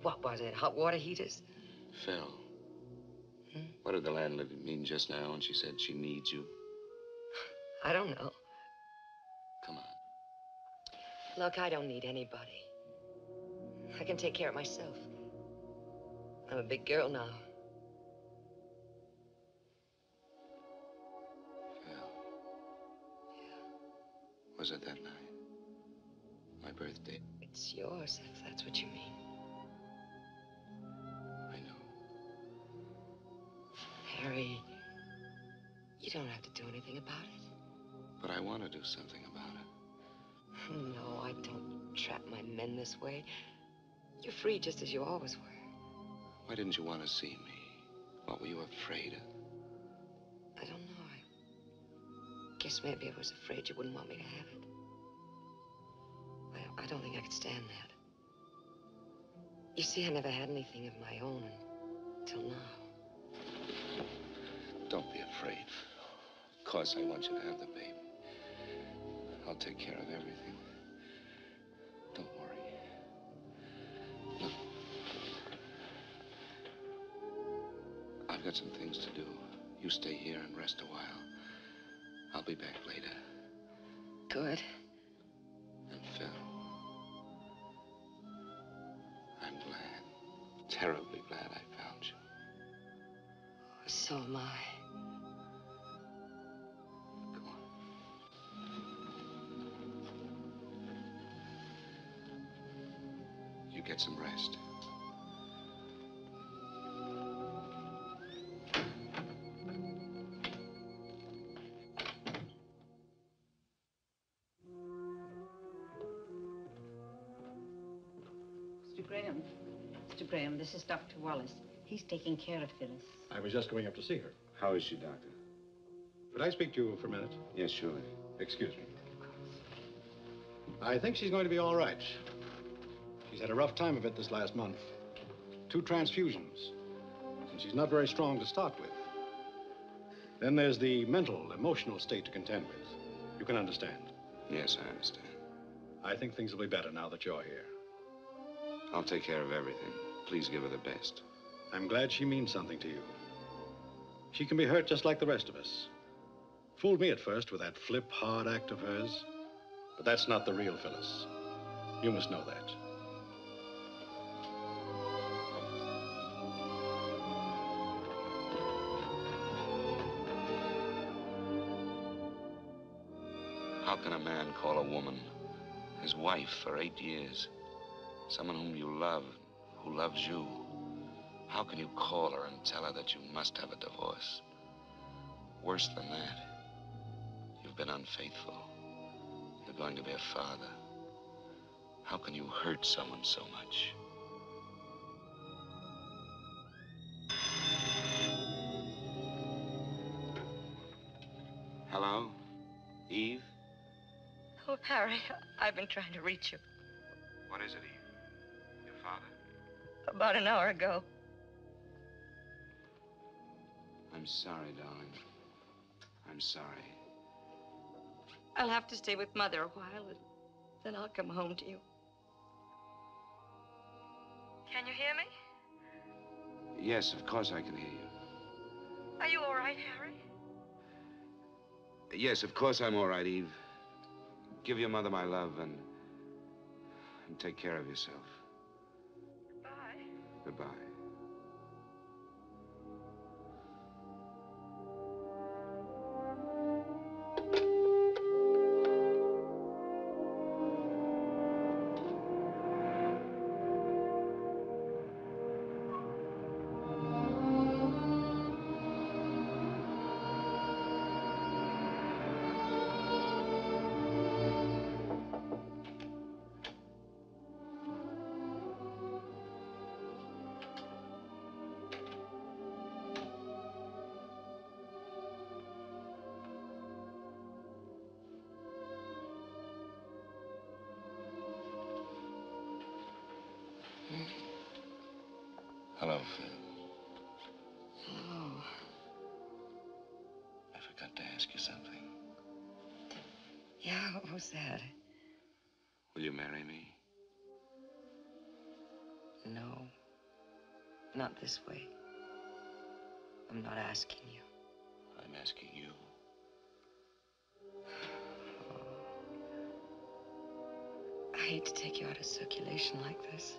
What was it, hot water heaters? Phil, what did the landlady mean just now when she said she needs you? I don't know. Come on. Look, I don't need anybody. I can take care of myself. I'm a big girl now. Phil. Was it that night? My birthday? It's yours, if that's what you mean. I know. Harry, you don't have to do anything about it. But I want to do something about it. No, I don't trap my men this way. You're free just as you always were. Why didn't you want to see me? What were you afraid of? I don't know. I guess maybe I was afraid you wouldn't want me to have it. I don't think I could stand that. You see, I never had anything of my own until now. Don't be afraid. Of course I want you to have the baby. I'll take care of everything. Don't worry. Look. I've got some things to do. You stay here and rest a while. I'll be back later. Good. And Phil, I'm glad, terribly glad I found you. So am I. You get some rest. Mr. Graham, this is Dr. Wallace. He's taking care of Phyllis. I was just going up to see her. How is she, Doctor? Could I speak to you for a minute? Yes, surely. Excuse me. I think she's going to be all right. She's had a rough time of it this last month. 2 transfusions. And she's not very strong to start with. Then there's the mental, emotional state to contend with. You can understand. Yes, I understand. I think things will be better now that you're here. I'll take care of everything. Please give her the best. I'm glad she means something to you. She can be hurt just like the rest of us. Fooled me at first with that flip, hard act of hers. But that's not the real Phyllis. You must know that. How can a man call a woman his wife for 8 years? Someone whom you love, who loves you. How can you call her and tell her that you must have a divorce? Worse than that, you've been unfaithful. You're going to be a father. How can you hurt someone so much? Hello? Eve? Oh, Harry, I've been trying to reach you. What is it, Eve? Your father? About an hour ago. I'm sorry, darling. I'm sorry. I'll have to stay with Mother a while, and then I'll come home to you. Can you hear me? Yes, of course I can hear you. Are you all right, Harry? Yes, of course I'm all right, Eve. Give your mother my love and take care of yourself. Goodbye. Goodbye. Hello, Phil. Hello. I forgot to ask you something. Yeah, what was that? Will you marry me? No. Not this way. I'm not asking you. I'm asking you. I hate to take you out of circulation like this.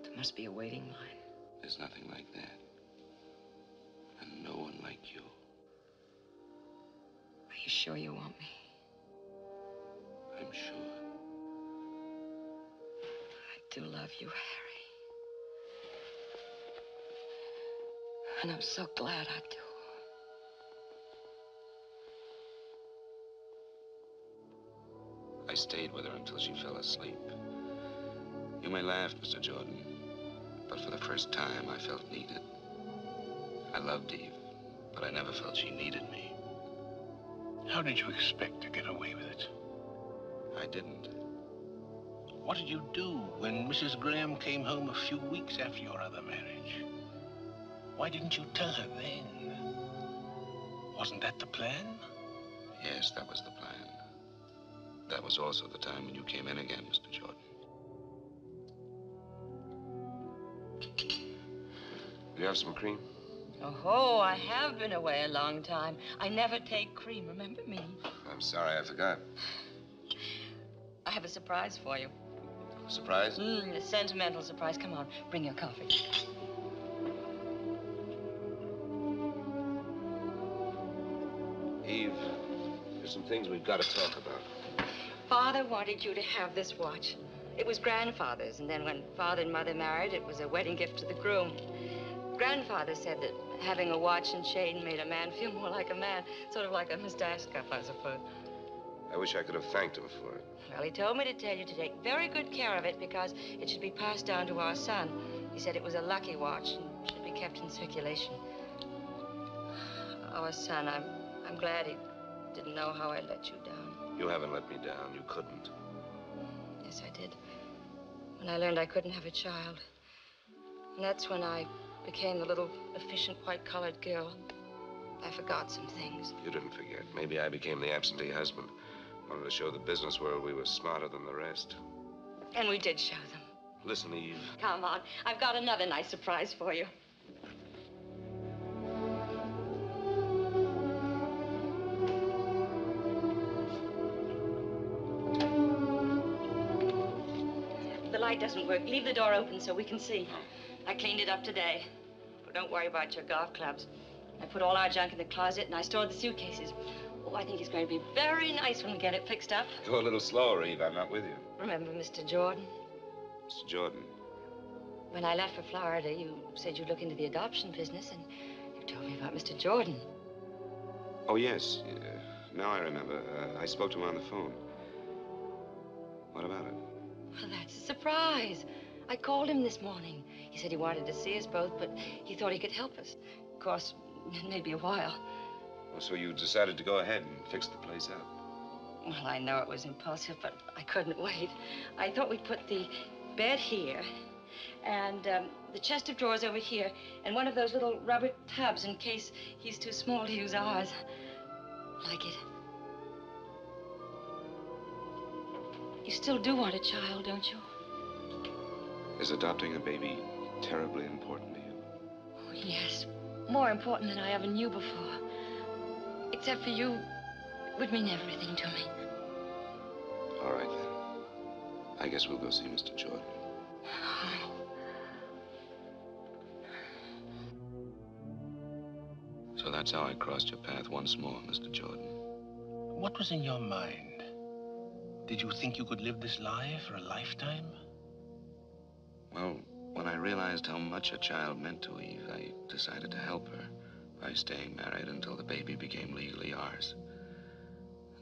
There must be a waiting line. There's nothing like that. And no one like you. Are you sure you want me? I'm sure. I do love you, Harry. And I'm so glad I do. I stayed with her until she fell asleep. You may laugh, Mr. Jordan, but for the first time, I felt needed. I loved Eve, but I never felt she needed me. How did you expect to get away with it? I didn't. What did you do when Mrs. Graham came home a few weeks after your other marriage? Why didn't you tell her then? Wasn't that the plan? Yes, that was the plan. That was also the time when you came in again, Mr. Jordan. Will you have some cream? Oh, I have been away a long time. I never take cream, remember me? I'm sorry, I forgot. I have a surprise for you. Surprise? A sentimental surprise. Come on, bring your coffee. Eve, there's some things we've got to talk about. Father wanted you to have this watch. It was grandfather's, and then when Father and Mother married, it was a wedding gift to the groom. Grandfather said that having a watch and chain made a man feel more like a man, sort of like a mustache cuff, I suppose. I wish I could have thanked him for it. Well, he told me to tell you to take very good care of it because it should be passed down to our son. He said it was a lucky watch and should be kept in circulation. Our son, I'm glad he didn't know how I let you down. You haven't let me down. You couldn't. Yes, I did. When I learned I couldn't have a child. And that's when I became the little efficient white-collared girl. I forgot some things. You didn't forget. Maybe I became the absentee husband. Wanted to show the business world we were smarter than the rest. And we did show them. Listen, Eve. Come on. I've got another nice surprise for you. The light doesn't work. Leave the door open so we can see. I cleaned it up today. But don't worry about your golf clubs. I put all our junk in the closet and I stored the suitcases. Oh, I think it's going to be very nice when we get it fixed up. Go a little slower, Eve. I'm not with you. Remember Mr. Jordan? Mr. Jordan. When I left for Florida, you said you'd look into the adoption business, and you told me about Mr. Jordan. Oh, yes. Now I remember. I spoke to him on the phone. What about it? Well, that's a surprise. I called him this morning. He said he wanted to see us both, but he thought he could help us. Of course, it may be a while. Oh, so you decided to go ahead and fix the place up? Well, I know it was impulsive, but I couldn't wait. I thought we'd put the bed here, and the chest of drawers over here, and one of those little rubber tubs in case he's too small to use ours. Like it? You still do want a child, don't you? Is adopting a baby terribly important to you? Oh, yes. More important than I ever knew before. Except for you, it would mean everything to me. All right, then. I guess we'll go see Mr. Jordan. So that's how I crossed your path once more, Mr. Jordan. What was in your mind? Did you think you could live this life for a lifetime? Well, when I realized how much a child meant to Eve, I decided to help her by staying married until the baby became legally ours.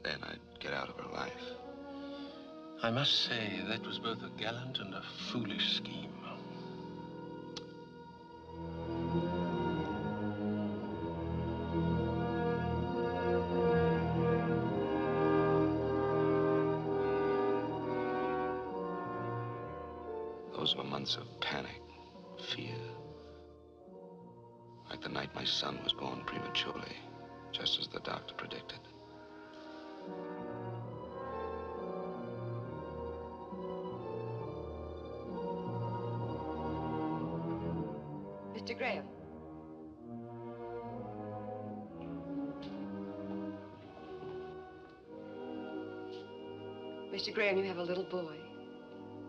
Then I'd get out of her life. I must say, that was both a gallant and a foolish scheme. Those were months of panic, fear. Like the night my son was born prematurely, just as the doctor predicted. Mr. Graham. Mr. Graham, you have a little boy.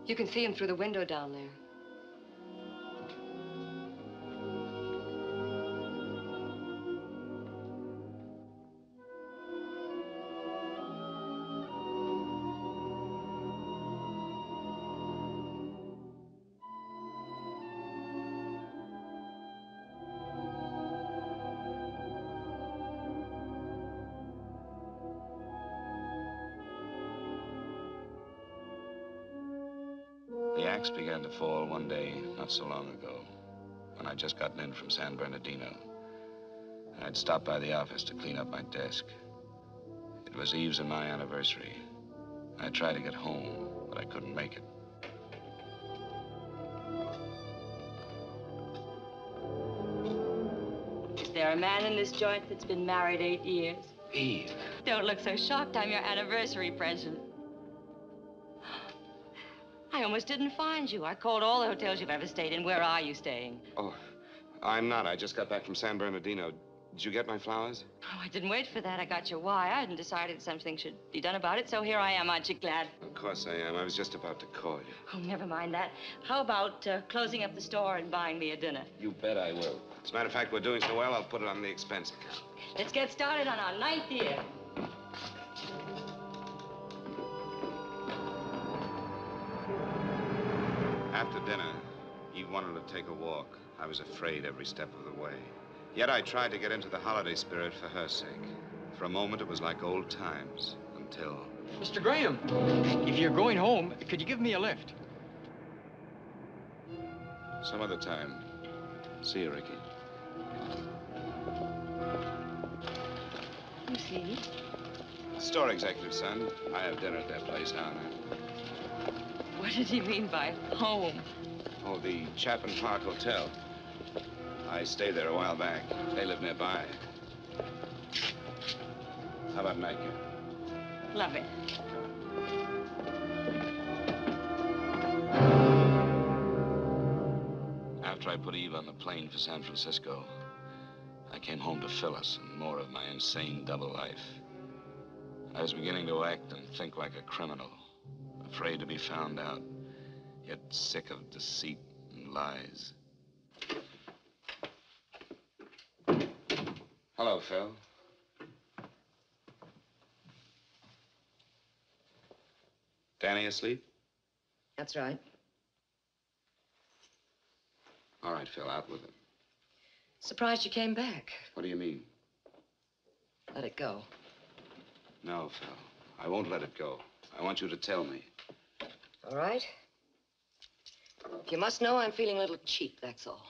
You can see him through the window down there. The axe began to fall one day not so long ago, when I'd just gotten in from San Bernardino. I'd stopped by the office to clean up my desk. It was Eve's and my anniversary. I tried to get home, but I couldn't make it. Is there a man in this joint that's been married 8 years? Eve. Don't look so shocked. I'm your anniversary present. I almost didn't find you. I called all the hotels you've ever stayed in. Where are you staying? Oh, I'm not. I just got back from San Bernardino. Did you get my flowers? Oh, I didn't wait for that. I got your wire and decided something should be done about it, so here I am. Aren't you glad? Of course I am. I was just about to call you. Oh, never mind that. How about closing up the store and buying me a dinner? You bet I will. As a matter of fact, we're doing so well, I'll put it on the expense account. Let's get started on our 9th year. After dinner, Eve wanted to take a walk. I was afraid every step of the way. Yet I tried to get into the holiday spirit for her sake. For a moment, it was like old times, until... Mr. Graham, if you're going home, could you give me a lift? Some other time. See you, Ricky. You see? Store executive, son. I have dinner at that place down there. What did he mean by home? Oh, the Chapin Park Hotel. I stayed there a while back. They live nearby. How about nightcap? Love it. After I put Eve on the plane for San Francisco, I came home to Phyllis and more of my insane double life. I was beginning to act and think like a criminal, afraid to be found out, yet sick of deceit and lies. Hello, Phil. Danny asleep? That's right. All right, Phil, out with him. Surprised you came back. What do you mean? Let it go. No, Phil. I won't let it go. I want you to tell me. All right. You must know I'm feeling a little cheap, that's all.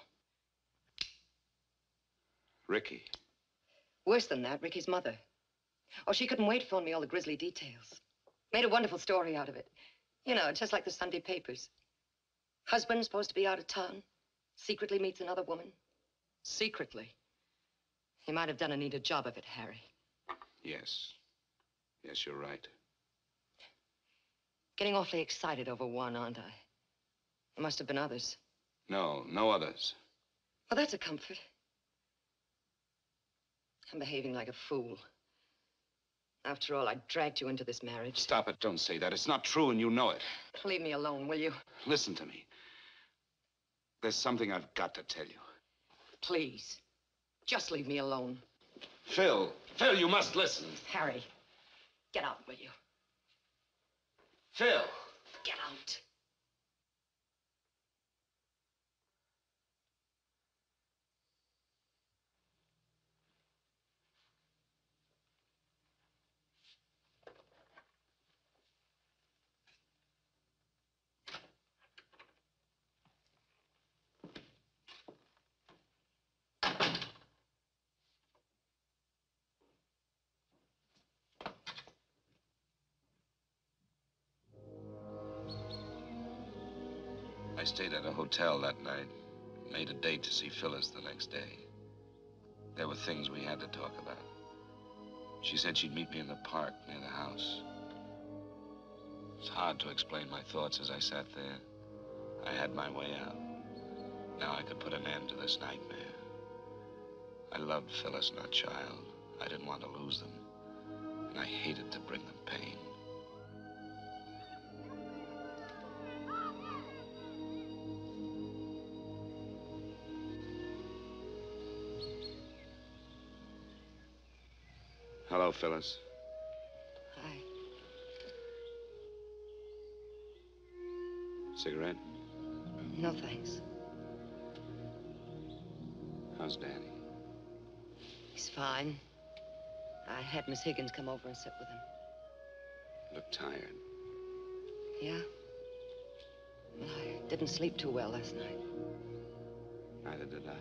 Ricky. Worse than that, Ricky's mother. Oh, she couldn't wait to phone me all the grisly details. Made a wonderful story out of it. You know, just like the Sunday papers. Husband's supposed to be out of town. Secretly meets another woman. Secretly. He might have done a neater job of it, Harry. Yes. Yes, you're right. Getting awfully excited over one, aren't I? There must have been others. No, no others. Well, that's a comfort. I'm behaving like a fool. After all, I dragged you into this marriage. Stop it. Don't say that. It's not true, and you know it. Leave me alone, will you? Listen to me. There's something I've got to tell you. Please. Just leave me alone. Phil, you must listen. Harry, get out, will you? Phil. Get out. I stayed at a hotel that night. Made a date to see Phyllis the next day. There were things we had to talk about. She said she'd meet me in the park near the house. It's hard to explain my thoughts as I sat there. I had my way out. Now I could put an end to this nightmare. I loved Phyllis and our child. I didn't want to lose them. And I hated to bring them pain. Hello, Phyllis. Hi. Cigarette? No, thanks. How's Danny? He's fine. I had Miss Higgins come over and sit with him. Look tired. Yeah? Well, I didn't sleep too well last night. Neither did I.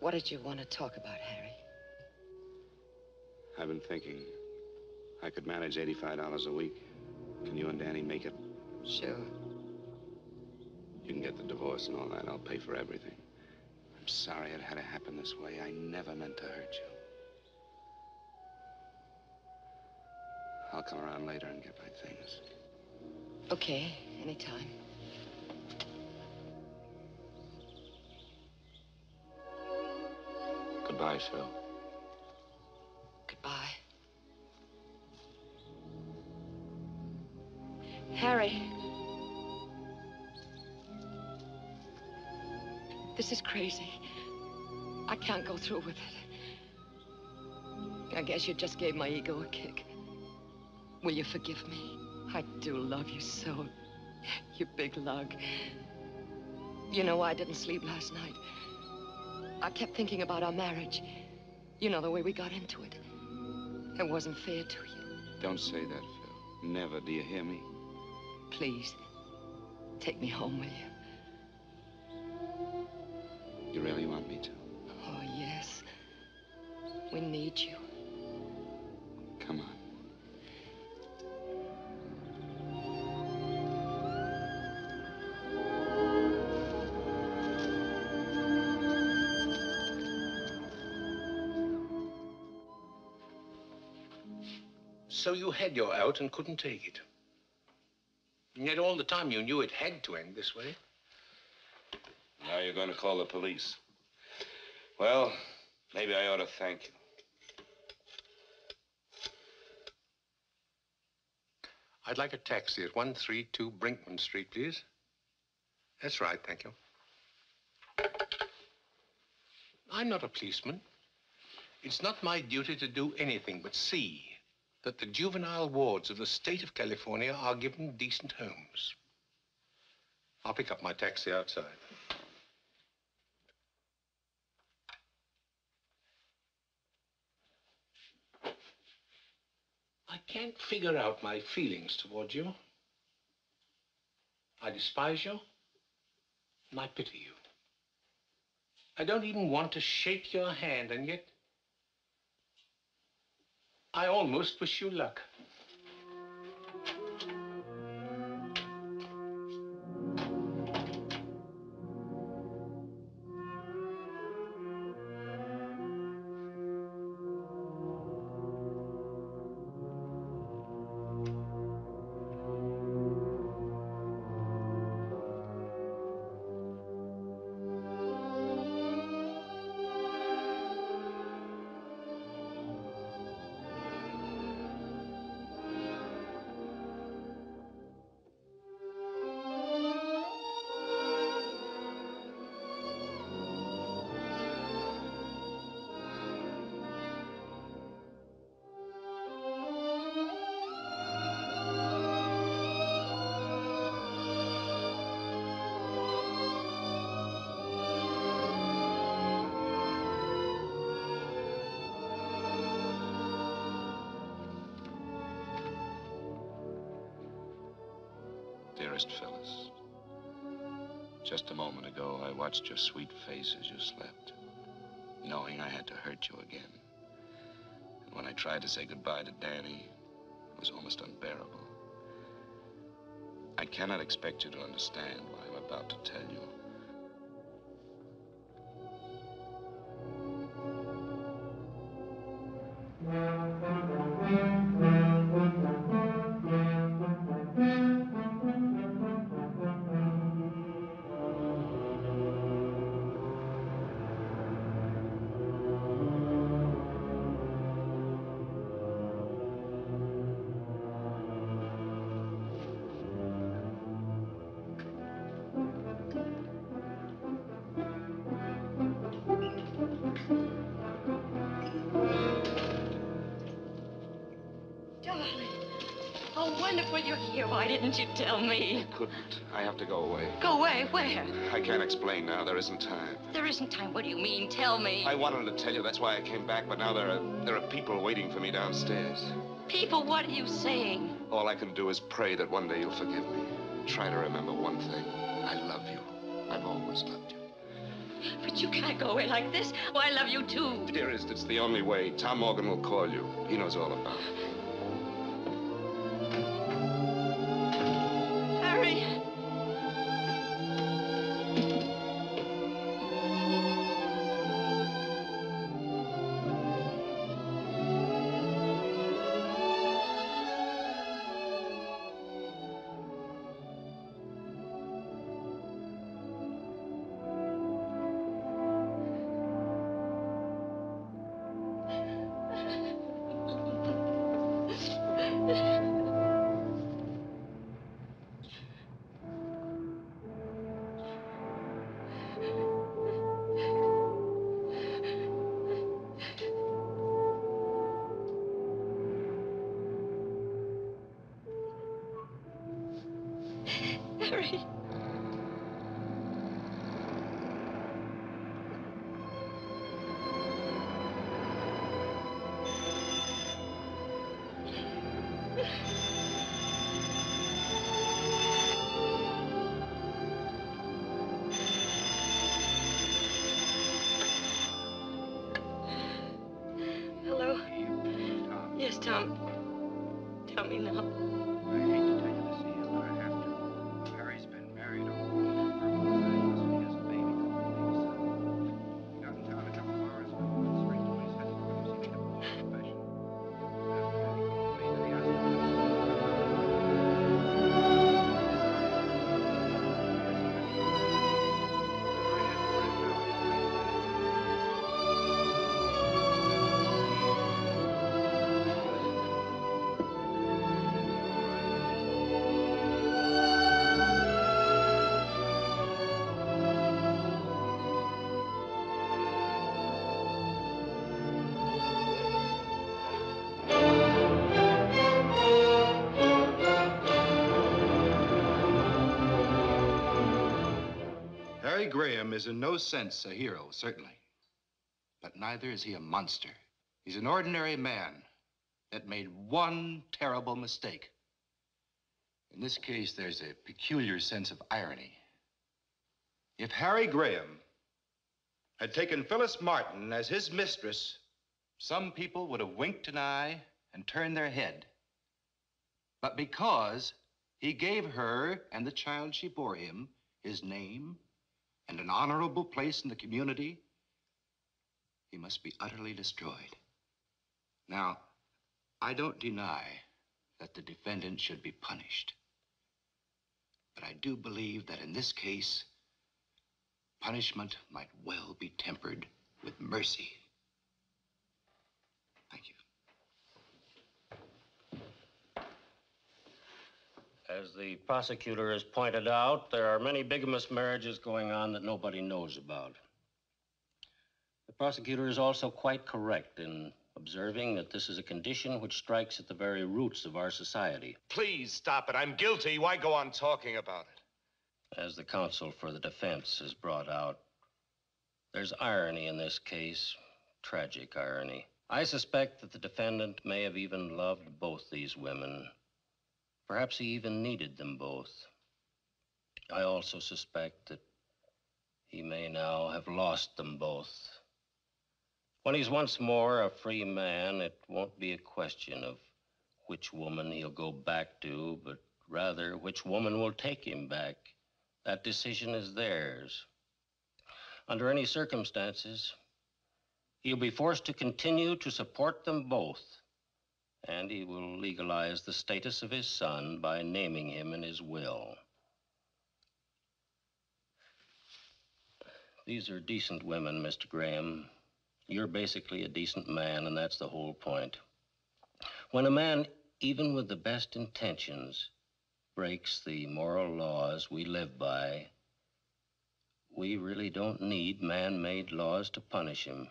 What did you want to talk about, Harry? I've been thinking I could manage $85 a week. Can you and Danny make it? Sure. You can get the divorce and all that. I'll pay for everything. I'm sorry it had to happen this way. I never meant to hurt you. I'll come around later and get my things. Okay, anytime. Goodbye, Phil. Goodbye. Harry. This is crazy. I can't go through with it. I guess you just gave my ego a kick. Will you forgive me? I do love you so. You big lug. You know why I didn't sleep last night? I kept thinking about our marriage. You know, the way we got into it. It wasn't fair to you. Don't say that, Phil. Never, do you hear me? Please, take me home, will you? You really want me to? Oh, yes. We need you. Come on. So you had your out and couldn't take it. And yet all the time you knew it had to end this way. Now you're going to call the police. Well, maybe I ought to thank you. I'd like a taxi at 132 Brinkman Street, please. That's right, thank you. I'm not a policeman. It's not my duty to do anything but see that the juvenile wards of the state of California are given decent homes. I'll pick up my taxi outside. I can't figure out my feelings toward you. I despise you, and I pity you. I don't even want to shake your hand, and yet I almost wish you luck. Dearest Phyllis, just a moment ago, I watched your sweet face as you slept, knowing I had to hurt you again. And when I tried to say goodbye to Danny, it was almost unbearable. I cannot expect you to understand what I'm about to tell you. Oh, wonderful you're here. Why didn't you tell me? I couldn't. I have to go away. Go away? Where? I can't explain now. There isn't time. There isn't time. What do you mean? Tell me. I wanted to tell you. That's why I came back, but now there are people waiting for me downstairs. People, what are you saying? All I can do is pray that one day you'll forgive me. Try to remember one thing. I love you. I've always loved you. But you can't go away like this. Oh, I love you, too. Dearest, it's the only way. Tom Morgan will call you. He knows all about it. Harry. Harry. Hello? Yes, Tom. Tell me now. I hate to tell you this, Ian, but I have to. Harry's been married over he has a baby. He got in town a couple of hours ago and straight to his headquarters. He made a full confession. After that, he called me and he asked me. Harry Graham is in no sense a hero, certainly. But neither is he a monster. He's an ordinary man that made one terrible mistake. In this case, there's a peculiar sense of irony. If Harry Graham had taken Phyllis Martin as his mistress, some people would have winked an eye and turned their head. But because he gave her and the child she bore him his name and an honorable place in the community, he must be utterly destroyed. Now, I don't deny that the defendant should be punished. But I do believe that in this case, punishment might well be tempered with mercy. Thank you. As the prosecutor has pointed out, there are many bigamous marriages going on that nobody knows about. The prosecutor is also quite correct in observing that this is a condition which strikes at the very roots of our society. Please stop it. I'm guilty. Why go on talking about it? As the counsel for the defense has brought out, there's irony in this case, tragic irony. I suspect that the defendant may have even loved both these women. Perhaps he even needed them both. I also suspect that he may now have lost them both. When he's once more a free man, it won't be a question of which woman he'll go back to, but rather which woman will take him back. That decision is theirs. Under any circumstances, he'll be forced to continue to support them both, and he will legalize the status of his son by naming him in his will. These are decent women, Mr. Graham. You're basically a decent man, and that's the whole point. When a man, even with the best intentions, breaks the moral laws we live by, we really don't need man-made laws to punish him.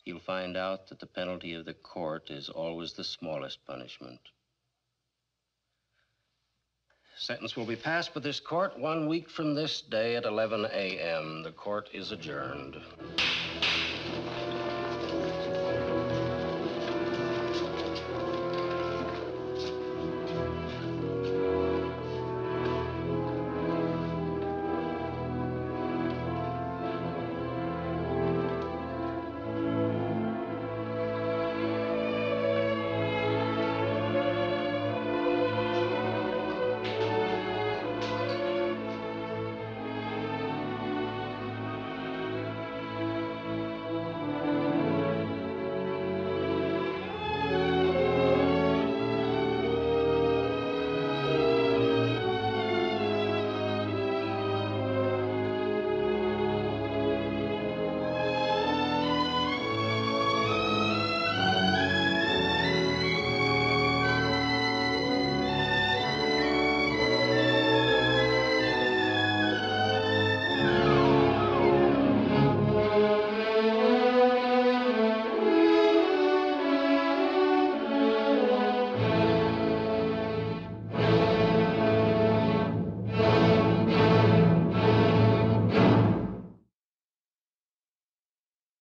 You'll find out that the penalty of the court is always the smallest punishment. Sentence will be passed by this court 1 week from this day at 11 a.m. The court is adjourned.